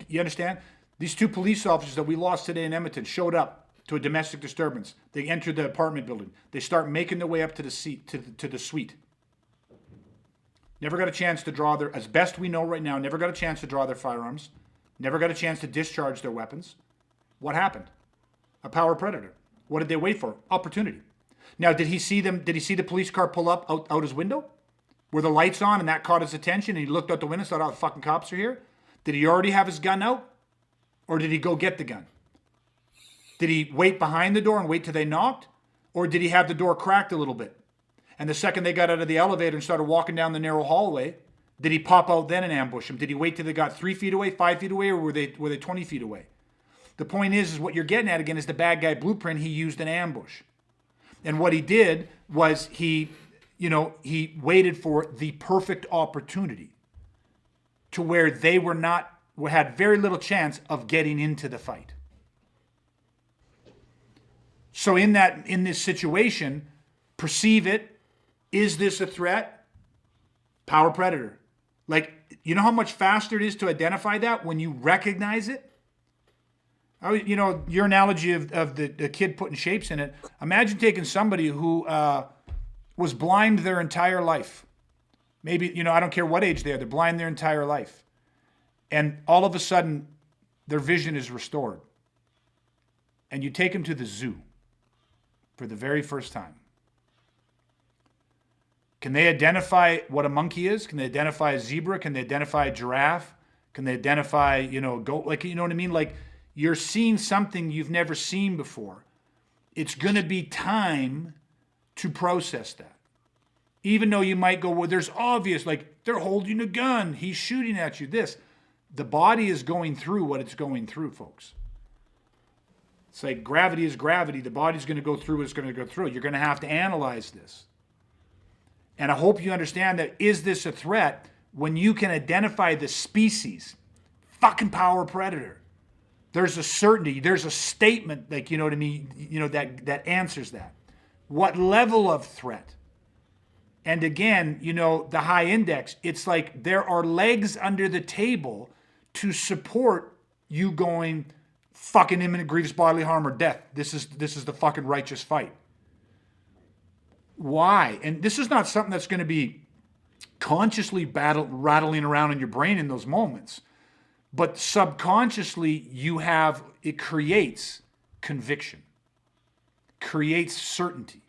You understand? These 2 police officers that we lost today in Edmonton showed up to a domestic disturbance. They entered the apartment building. They start making their way up to the suite. Never got a chance to draw as best we know right now, never got a chance to draw their firearms. Never got a chance to discharge their weapons. What happened? A power predator. What did they wait for? Opportunity. Now, did he see them? Did he see the police car pull up out his window? Were the lights on and that caught his attention and he looked out the window and thought, oh, the fucking cops are here? Did he already have his gun out? Or did he go get the gun? Did he wait behind the door and wait till they knocked? Or did he have the door cracked a little bit? And the second they got out of the elevator and started walking down the narrow hallway, did he pop out then and ambush him? Did he wait till they got 3 feet away, 5 feet away, or were they 20 feet away? The point is what you're getting at again is the bad guy blueprint. He used an ambush. And what he did was he waited for the perfect opportunity to where they had very little chance of getting into the fight. So in this situation, perceive it. Is this a threat? Power predator. Like, you know how much faster it is to identify that when you recognize it? Your analogy of the kid putting shapes in it. Imagine taking somebody who was blind their entire life. Maybe, I don't care what age they're blind their entire life. And all of a sudden, their vision is restored. And you take them to the zoo for the very first time. Can they identify what a monkey is? Can they identify a zebra? Can they identify a giraffe? Can they identify, a goat? Like, you know what I mean? Like, you're seeing something you've never seen before. It's going to be time to process that. Even though you might go, well, there's obvious, like, they're holding a gun. He's shooting at you. The body is going through what it's going through, folks. It's like gravity is gravity. The body's going to go through what it's going to go through. You're going to have to analyze this. And I hope you understand that, is this a threat when you can identify the species? Fucking power predator. There's a certainty. There's a statement, like, you know what I mean? That answers that. What level of threat? And again, the high index, it's like there are legs under the table to support you going fucking imminent grievous bodily harm or death. This is the fucking righteous fight. Why? And this is not something that's going to be consciously rattling around in your brain in those moments. But subconsciously, it creates conviction, creates certainty.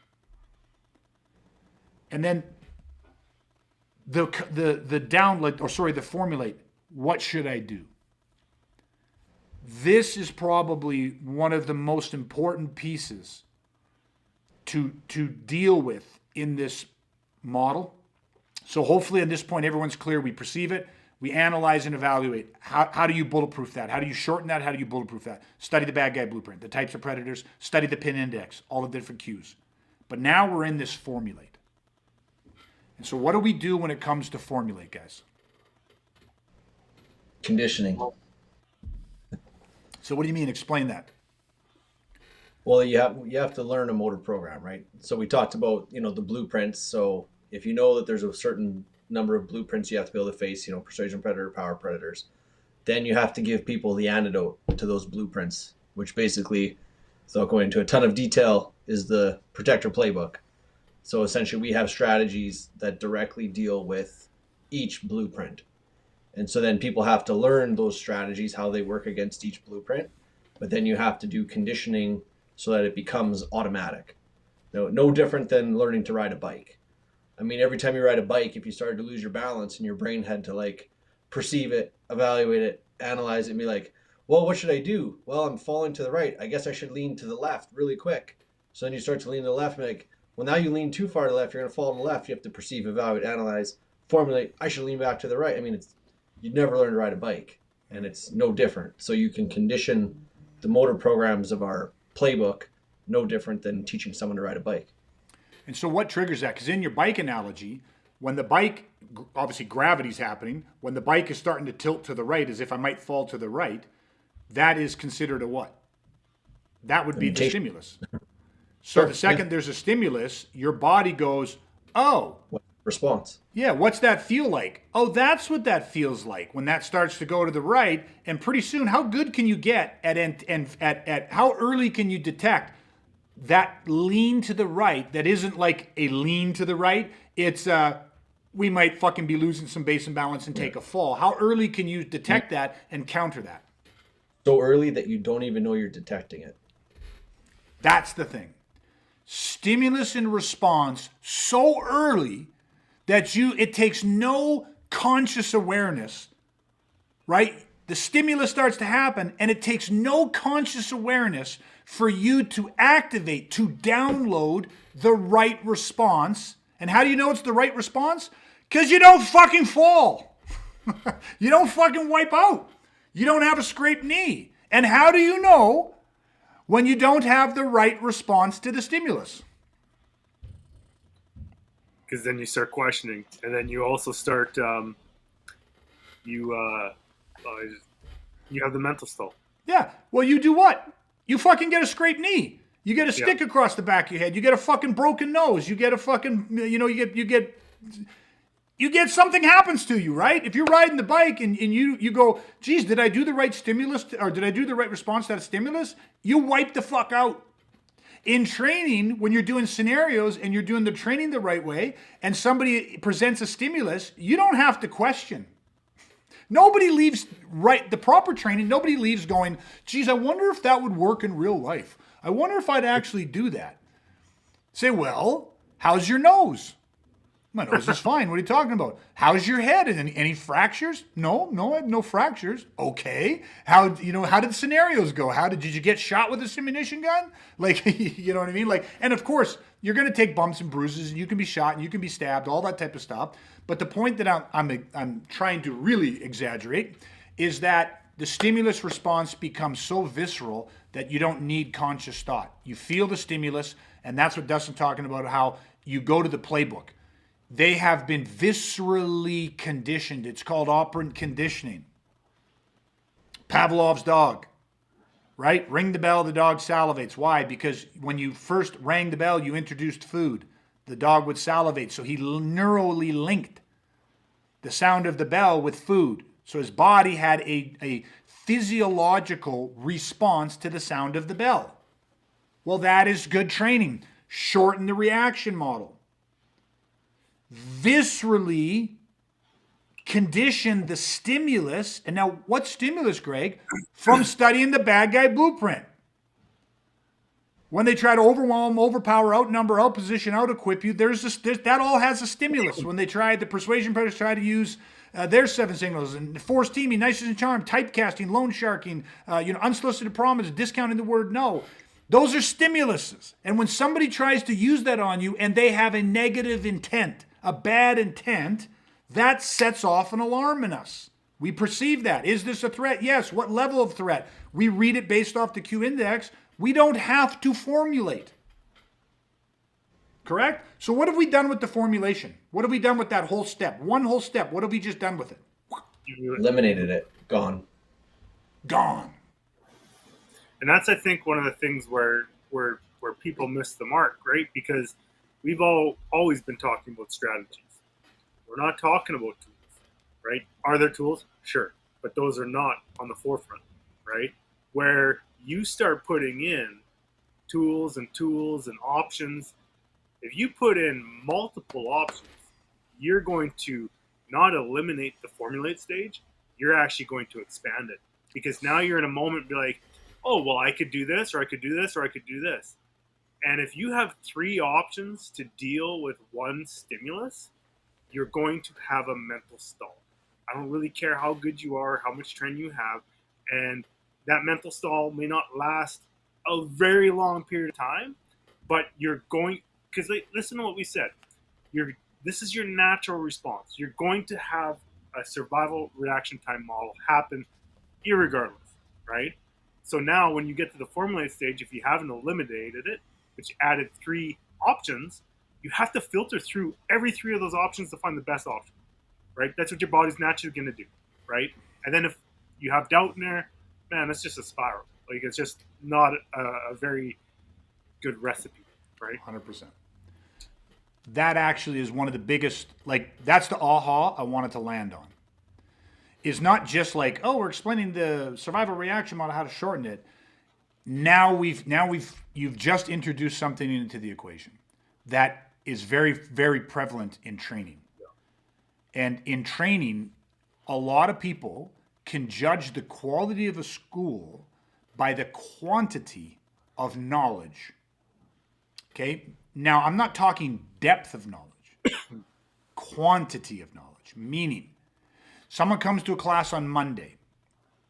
And then the formulate, what should I do? This is probably one of the most important pieces to deal with in this model. So hopefully at this point, everyone's clear. We perceive it. We analyze and evaluate. How do you bulletproof that? How do you shorten that? How do you bulletproof that? Study the bad guy blueprint, the types of predators, study the pin index, all the different cues. But now we're in this formulate. And so what do we do when it comes to formulate, guys? Conditioning. So what do you mean? Explain that. Well, you have to learn a motor program, right? So we talked about, the blueprints. So if you know that there's a certain number of blueprints you have to be able to face, persuasion predator, power predators, then you have to give people the antidote to those blueprints, which basically, without going into a ton of detail, is the protector playbook. So essentially we have strategies that directly deal with each blueprint. And so then people have to learn those strategies, how they work against each blueprint, but then you have to do conditioning so that it becomes automatic. No different than learning to ride a bike. I mean, every time you ride a bike, if you started to lose your balance and your brain had to perceive it, evaluate it, analyze it, and be like, well, what should I do? Well, I'm falling to the right. I guess I should lean to the left really quick. So then you start to lean to the left and be like, well, now you lean too far to the left, you're going to fall to the left. You have to perceive, evaluate, analyze, formulate, I should lean back to the right. I mean, you'd never learn to ride a bike, and it's no different. So you can condition the motor programs of our playbook no different than teaching someone to ride a bike. And so what triggers that? Because in your bike analogy, when the bike, obviously gravity's happening, when the bike is starting to tilt to the right as if I might fall to the right, that is considered a what? That would be the stimulus. So the second there's a stimulus, your body goes, oh. Response. Yeah, what's that feel like? Oh, that's what that feels like when that starts to go to the right. And pretty soon, how good can you get at how early can you detect that lean to the right that isn't like a lean to the right? It's we might fucking be losing some base and balance and take a fall. How early can you detect that and counter that? So early that you don't even know you're detecting it. That's the thing. Stimulus and response so early that it takes no conscious awareness, right? The stimulus starts to happen and it takes no conscious awareness for you to activate, to download the right response And how do you know it's the right response? Because you don't fucking fall. You don't fucking wipe out. You don't have a scraped knee. And how do you know when you don't have the right response to the stimulus? Because then you start questioning, and then you also start you have the mental stall. Yeah. Well, you do what? You fucking get a scraped knee. You get a stick across the back of your head. You get a fucking broken nose. You get a fucking, you get something happens to you, right? If you're riding the bike and you go, geez, did I do the right stimulus or did I do the right response to that stimulus? You wipe the fuck out. In training, when you're doing scenarios and you're doing the training the right way and somebody presents a stimulus, you don't have to question. Nobody leaves the proper training. Nobody leaves going, geez, I wonder if that would work in real life. I wonder if I'd actually do that. Say, well, how's your nose? My nose is fine. What are you talking about? How's your head? Any fractures? No, I have no fractures. Okay. How did scenarios go? Did you get shot with a ammunition gun? Like, you know what I mean? Like, and of course, you're going to take bumps and bruises, and you can be shot, and you can be stabbed, all that type of stuff. But the point that I'm trying to really exaggerate is that the stimulus response becomes so visceral that you don't need conscious thought. You feel the stimulus, and that's what Dustin's talking about, how you go to the playbook. They have been viscerally conditioned. It's called operant conditioning. Pavlov's dog, right? Ring the bell, the dog salivates. Why? Because when you first rang the bell, you introduced food. The dog would salivate. So he neurally linked the sound of the bell with food. So his body had a physiological response to the sound of the bell. Well, that is good training. Shorten the reaction model. Viscerally condition the stimulus. And now, what stimulus, Greg? From studying the bad guy blueprint. When they try to overwhelm, overpower, outnumber, outposition, out-equip you, that all has a stimulus. When the persuasion predators try to use their 7 signals, and force teaming, niceness and charm, typecasting, loan sharking, unsolicited promise, discounting the word no. Those are stimuluses. And when somebody tries to use that on you and they have a negative intent, a bad intent, that sets off an alarm in us. We perceive that. Is this a threat? Yes. What level of threat? We read it based off the Q index. We don't have to formulate. Correct? So what have we done with the formulation? What have we done with that whole step? One whole step. What have we just done with it? Eliminated it. Gone. Gone. And that's, I think, one of the things where people miss the mark, right? Because we've always been talking about strategies. We're not talking about tools, right? Are there tools? Sure. But those are not on the forefront, right? Where you start putting in tools and options, if you put in multiple options, you're going to not eliminate the formulate stage. You're actually going to expand it. Because now you're in a moment and be like, oh, well, I could do this, or I could do this, or I could do this. And if you have 3 options to deal with one stimulus, you're going to have a mental stall. I don't really care how good you are, how much training you have, and that mental stall may not last a very long period of time, but you're going, because listen to what we said. This is your natural response. You're going to have a survival reaction time model happen irregardless, right? So now when you get to the formulate stage, if you haven't eliminated it, but you added 3 options, you have to filter through every 3 of those options to find the best option, right? That's what your body's naturally going to do, right? And then if you have doubt in there, man, that's just a spiral. Like, it's just not a very good recipe, right? 100%. That actually is one of the biggest, that's the aha I wanted to land on. Is not just like, oh, we're explaining the survival reaction model, how to shorten it. You've just introduced something into the equation that is very, very prevalent in training. Yeah. And in training, a lot of people can judge the quality of a school by the quantity of knowledge. Okay? Now, I'm not talking depth of knowledge, quantity of knowledge, meaning someone comes to a class on Monday.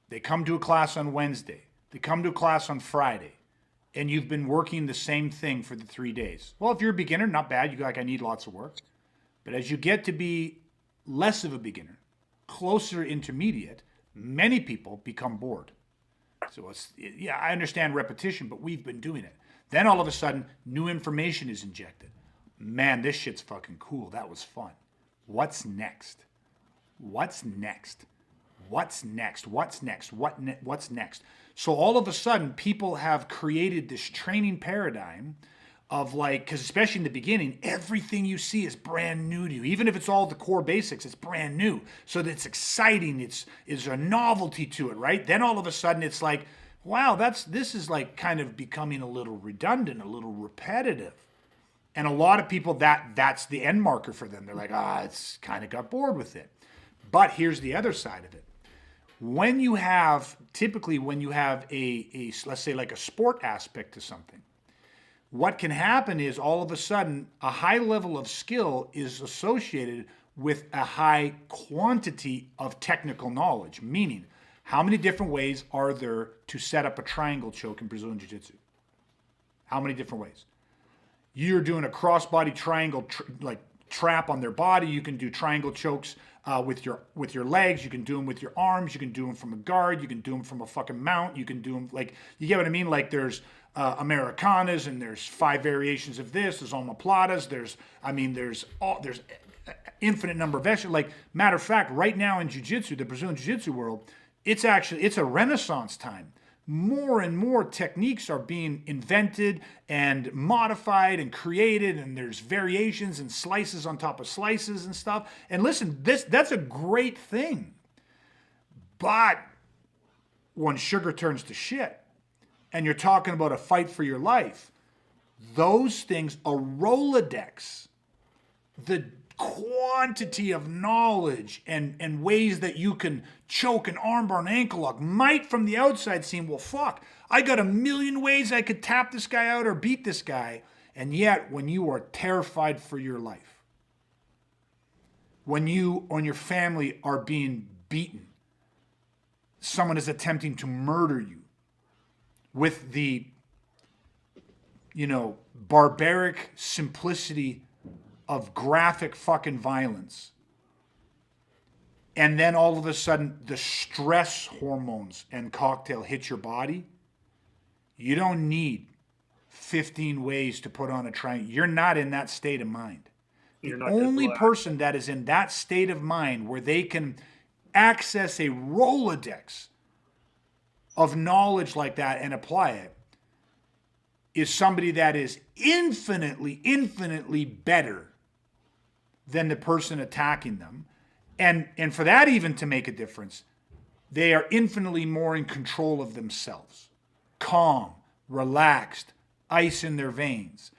They come to a class on Wednesday. They come to a class on Friday. and you've been working the same thing for the 3 days. Well, if you're a beginner, not bad. You're like, I need lots of work. But as you get to be less of a beginner, closer intermediate, many people become bored. So yeah, I understand repetition, but we've been doing it. Then all of a sudden, new information is injected. Man, this shit's fucking cool. That was fun. What's next? What's next? What's next? What's next? What's next? So all of a sudden, people have created this training paradigm of like, because especially in the beginning, everything you see is brand new to you. Even if it's all the core basics, it's brand new. So that it's exciting. It's a novelty to it, right? Then all of a sudden, it's like, wow, this is like kind of becoming a little redundant, a little repetitive. And a lot of people, that's the end marker for them. They're like, it's kind of got bored with it. But here's the other side of it. When you have a let's say like a sport aspect to something, what can happen is all of a sudden a high level of skill is associated with a high quantity of technical knowledge, meaning how many different ways are there to set up a triangle choke in Brazilian Jiu-Jitsu? How many different ways? You're doing a crossbody triangle trap on their body. You can do triangle chokes with your legs. You can do them with your arms. You can do them from a guard. You can do them from a fucking mount. You can do them like, you get what I mean? Like there's Americanas, and there's 5 variations of this. There's omoplatas. There's infinite number of extra. Like matter of fact, right now in jiu-jitsu, the Brazilian jiu-jitsu world, it's a renaissance time. More and more techniques are being invented and modified and created, and there's variations and slices on top of slices and stuff. And listen, that's a great thing. But when sugar turns to shit, and you're talking about a fight for your life, those things, a Rolodex, the quantity of knowledge and ways that you can choke an armbar and ankle lock might from the outside seem, well, fuck, I got a million ways I could tap this guy out or beat this guy. And yet, when you are terrified for your life, when you and your family are being beaten, someone is attempting to murder you with the, barbaric simplicity of graphic fucking violence. And then all of a sudden, the stress hormones and cocktail hit your body. You don't need 15 ways to put on a triangle. You're not in that state of mind. The only person that is in that state of mind where they can access a Rolodex of knowledge like that and apply it is somebody that is infinitely, infinitely better than the person attacking them. And for that even to make a difference, they are infinitely more in control of themselves. Calm, relaxed, ice in their veins.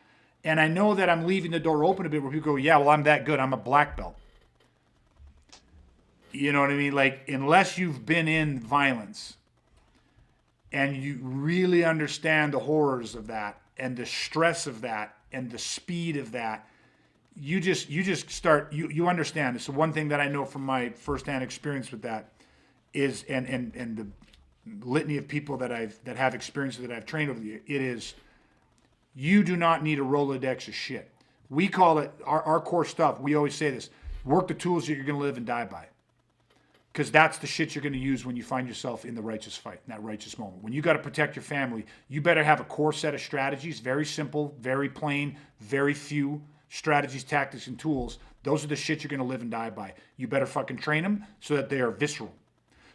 And I know that I'm leaving the door open a bit where people go, yeah, well, I'm that good. I'm a black belt. You know what I mean? Like, unless you've been in violence and you really understand the horrors of that and the stress of that and the speed of that, you just start, you understand. It's the one thing that I know from my firsthand experience with that is, and the litany of people that have experiences that I've trained over the years, it is, you do not need a Rolodex of shit. We call it, our core stuff, we always say this, work the tools that you're going to live and die by. Because that's the shit you're going to use when you find yourself in the righteous fight, in that righteous moment. When you got to protect your family, you better have a core set of strategies, very simple, very plain, very few strategies, tactics, and tools. Those are the shit you're going to live and die by. You better fucking train them so that they are visceral,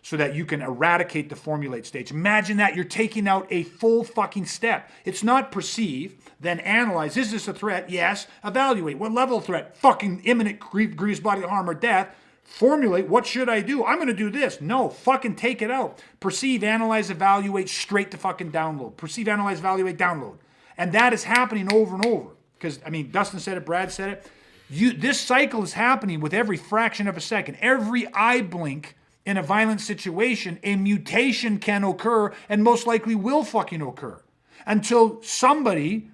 so that you can eradicate the formulate stage. Imagine that you're taking out a full fucking step. It's not perceive, then analyze. Is this a threat? Yes. Evaluate. What level of threat? Fucking imminent grievous bodily harm or death. Formulate. What should I do? I'm going to do this. No, fucking take it out. Perceive, analyze, evaluate, straight to fucking download. Perceive, analyze, evaluate, download. And that is happening over and over. Because, I mean, Dustin said it, Brad said it. This cycle is happening with every fraction of a second. Every eye blink in a violent situation, a mutation can occur and most likely will fucking occur until somebody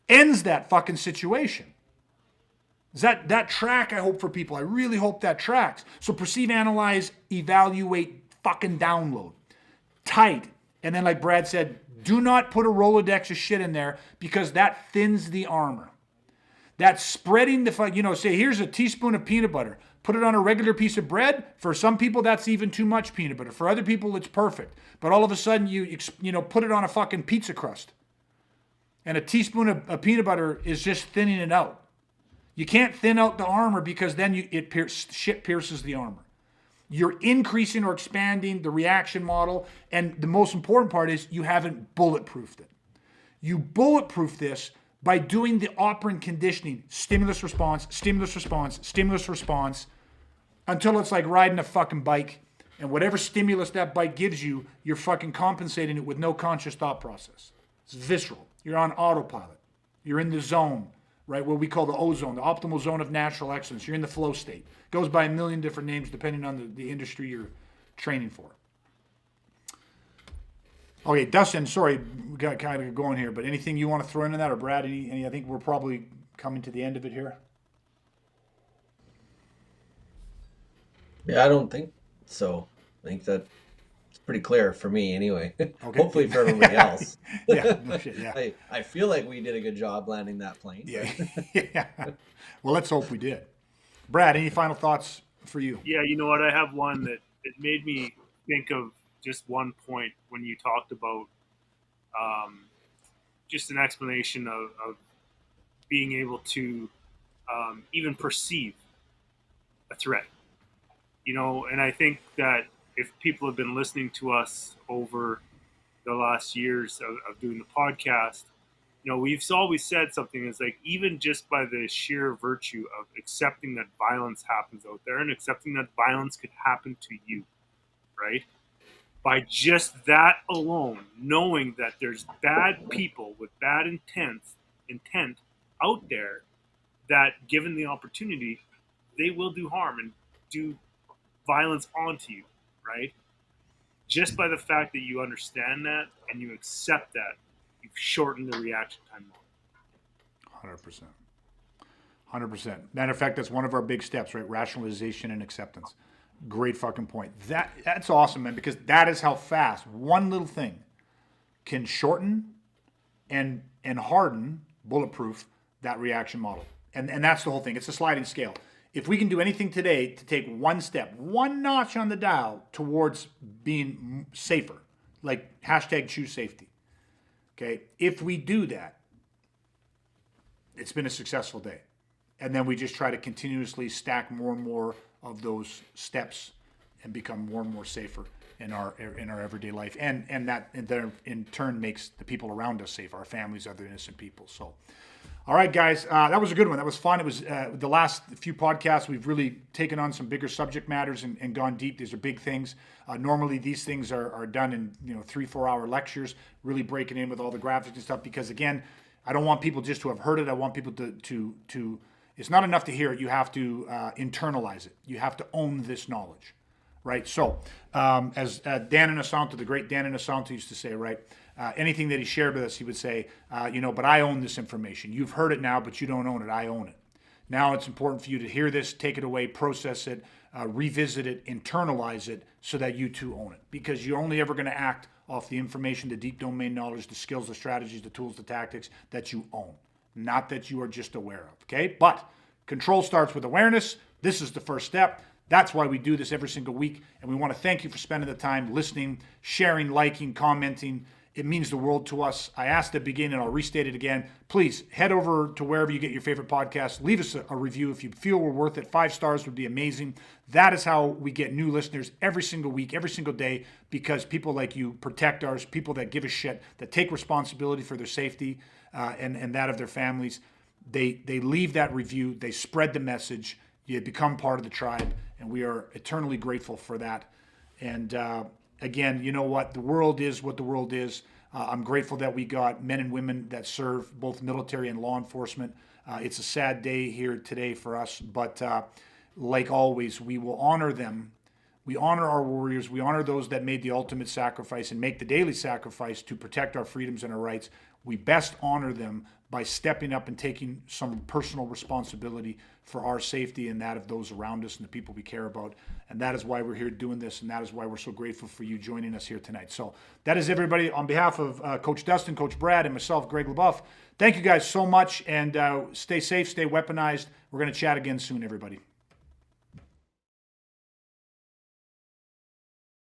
ends that fucking situation. Is that track, I hope, for people. I really hope that tracks. So perceive, analyze, evaluate, fucking download. Tight, And then, like Brad said, do not put a Rolodex of shit in there because that thins the armor. That's spreading the, say, here's a teaspoon of peanut butter. Put it on a regular piece of bread. For some people, that's even too much peanut butter. For other people, it's perfect. But all of a sudden, you put it on a fucking pizza crust. And a teaspoon of peanut butter is just thinning it out. You can't thin out the armor because then shit pierces the armor. You're increasing or expanding the reaction model. And the most important part is you haven't bulletproofed it. You bulletproof this by doing the operant conditioning, stimulus response, stimulus response, stimulus response, until it's like riding a fucking bike. And whatever stimulus that bike gives you, you're fucking compensating it with no conscious thought process. It's visceral. You're on autopilot. You're in the zone, right? What we call the ozone, the optimal zone of natural excellence. You're in the flow state. It goes by a million different names depending on the industry you're training for. Okay, Dustin, sorry, we got kind of going here, but anything you want to throw into that, or Brad, any I think we're probably coming to the end of it here. Yeah, I don't think so. I think that it's pretty clear for me anyway. Okay. Hopefully for everybody else. Yeah, no shit, yeah. I feel like we did a good job landing that plane. Yeah, yeah. Well, let's hope we did. Brad, any final thoughts for you? Yeah, you know what? I have one that it made me think of just one point when you talked about just an explanation of being able to even perceive a threat. And I think that if people have been listening to us over the last years of doing the podcast, we've always said something is like, even just by the sheer virtue of accepting that violence happens out there and accepting that violence could happen to you, right? By just that alone, knowing that there's bad people with bad intent out there that, given the opportunity, they will do harm and do violence onto you, right? Just by the fact that you understand that and you accept that, you've shortened the reaction time. 100%. 100%. Matter of fact, that's one of our big steps, right? Rationalization and acceptance. Great fucking point. That's awesome, man, because that is how fast one little thing can shorten and harden, bulletproof, that reaction model. And that's the whole thing. It's a sliding scale. If we can do anything today to take one step, one notch on the dial towards being safer, like hashtag choose safety, okay? If we do that, it's been a successful day. And then we just try to continuously stack more and more of those steps and become more and more safer in our everyday life. And that in turn makes the people around us safe, our families, other innocent people. So, all right, guys, that was a good one. That was fun. It was the last few podcasts. We've really taken on some bigger subject matters and gone deep. These are big things. Normally, these things are done in 3-4 hour lectures, really breaking in with all the graphics and stuff. Because again, I don't want people just to have heard it. I want people to it's not enough to hear it. You have to internalize it. You have to own this knowledge, right? So, as Dan Inosanto, the great Dan Inosanto used to say, right? Anything that he shared with us, he would say, but I own this information. You've heard it now, but you don't own it. I own it. Now it's important for you to hear this, take it away, process it, revisit it, internalize it, so that you too own it. Because you're only ever going to act off the information, the deep domain knowledge, the skills, the strategies, the tools, the tactics that you own. Not that you are just aware of, okay? But control starts with awareness. This is the first step. That's why we do this every single week. And we want to thank you for spending the time listening, sharing, liking, commenting. It means the world to us. I asked at the beginning, and I'll restate it again. Please head over to wherever you get your favorite podcast. Leave us a review if you feel we're worth it. 5 stars would be amazing. That is how we get new listeners every single week, every single day, because people like you protect ours, people that give a shit, that take responsibility for their safety and that of their families. They leave that review. They spread the message. You become part of the tribe, and we are eternally grateful for that. And again, you know what? The world is what the world is. I'm grateful that we got men and women that serve both military and law enforcement. It's a sad day here today for us, but like always, we will honor them We honor our warriors. We honor those that made the ultimate sacrifice and make the daily sacrifice to protect our freedoms and our rights. We best honor them by stepping up and taking some personal responsibility for our safety and that of those around us and the people we care about. And that is why we're here doing this, and that is why we're so grateful for you joining us here tonight. So that is everybody. On behalf of Coach Dustin, Coach Brad, and myself, Greg LaBeouf, thank you guys so much, and stay safe, stay weaponized. We're going to chat again soon, everybody.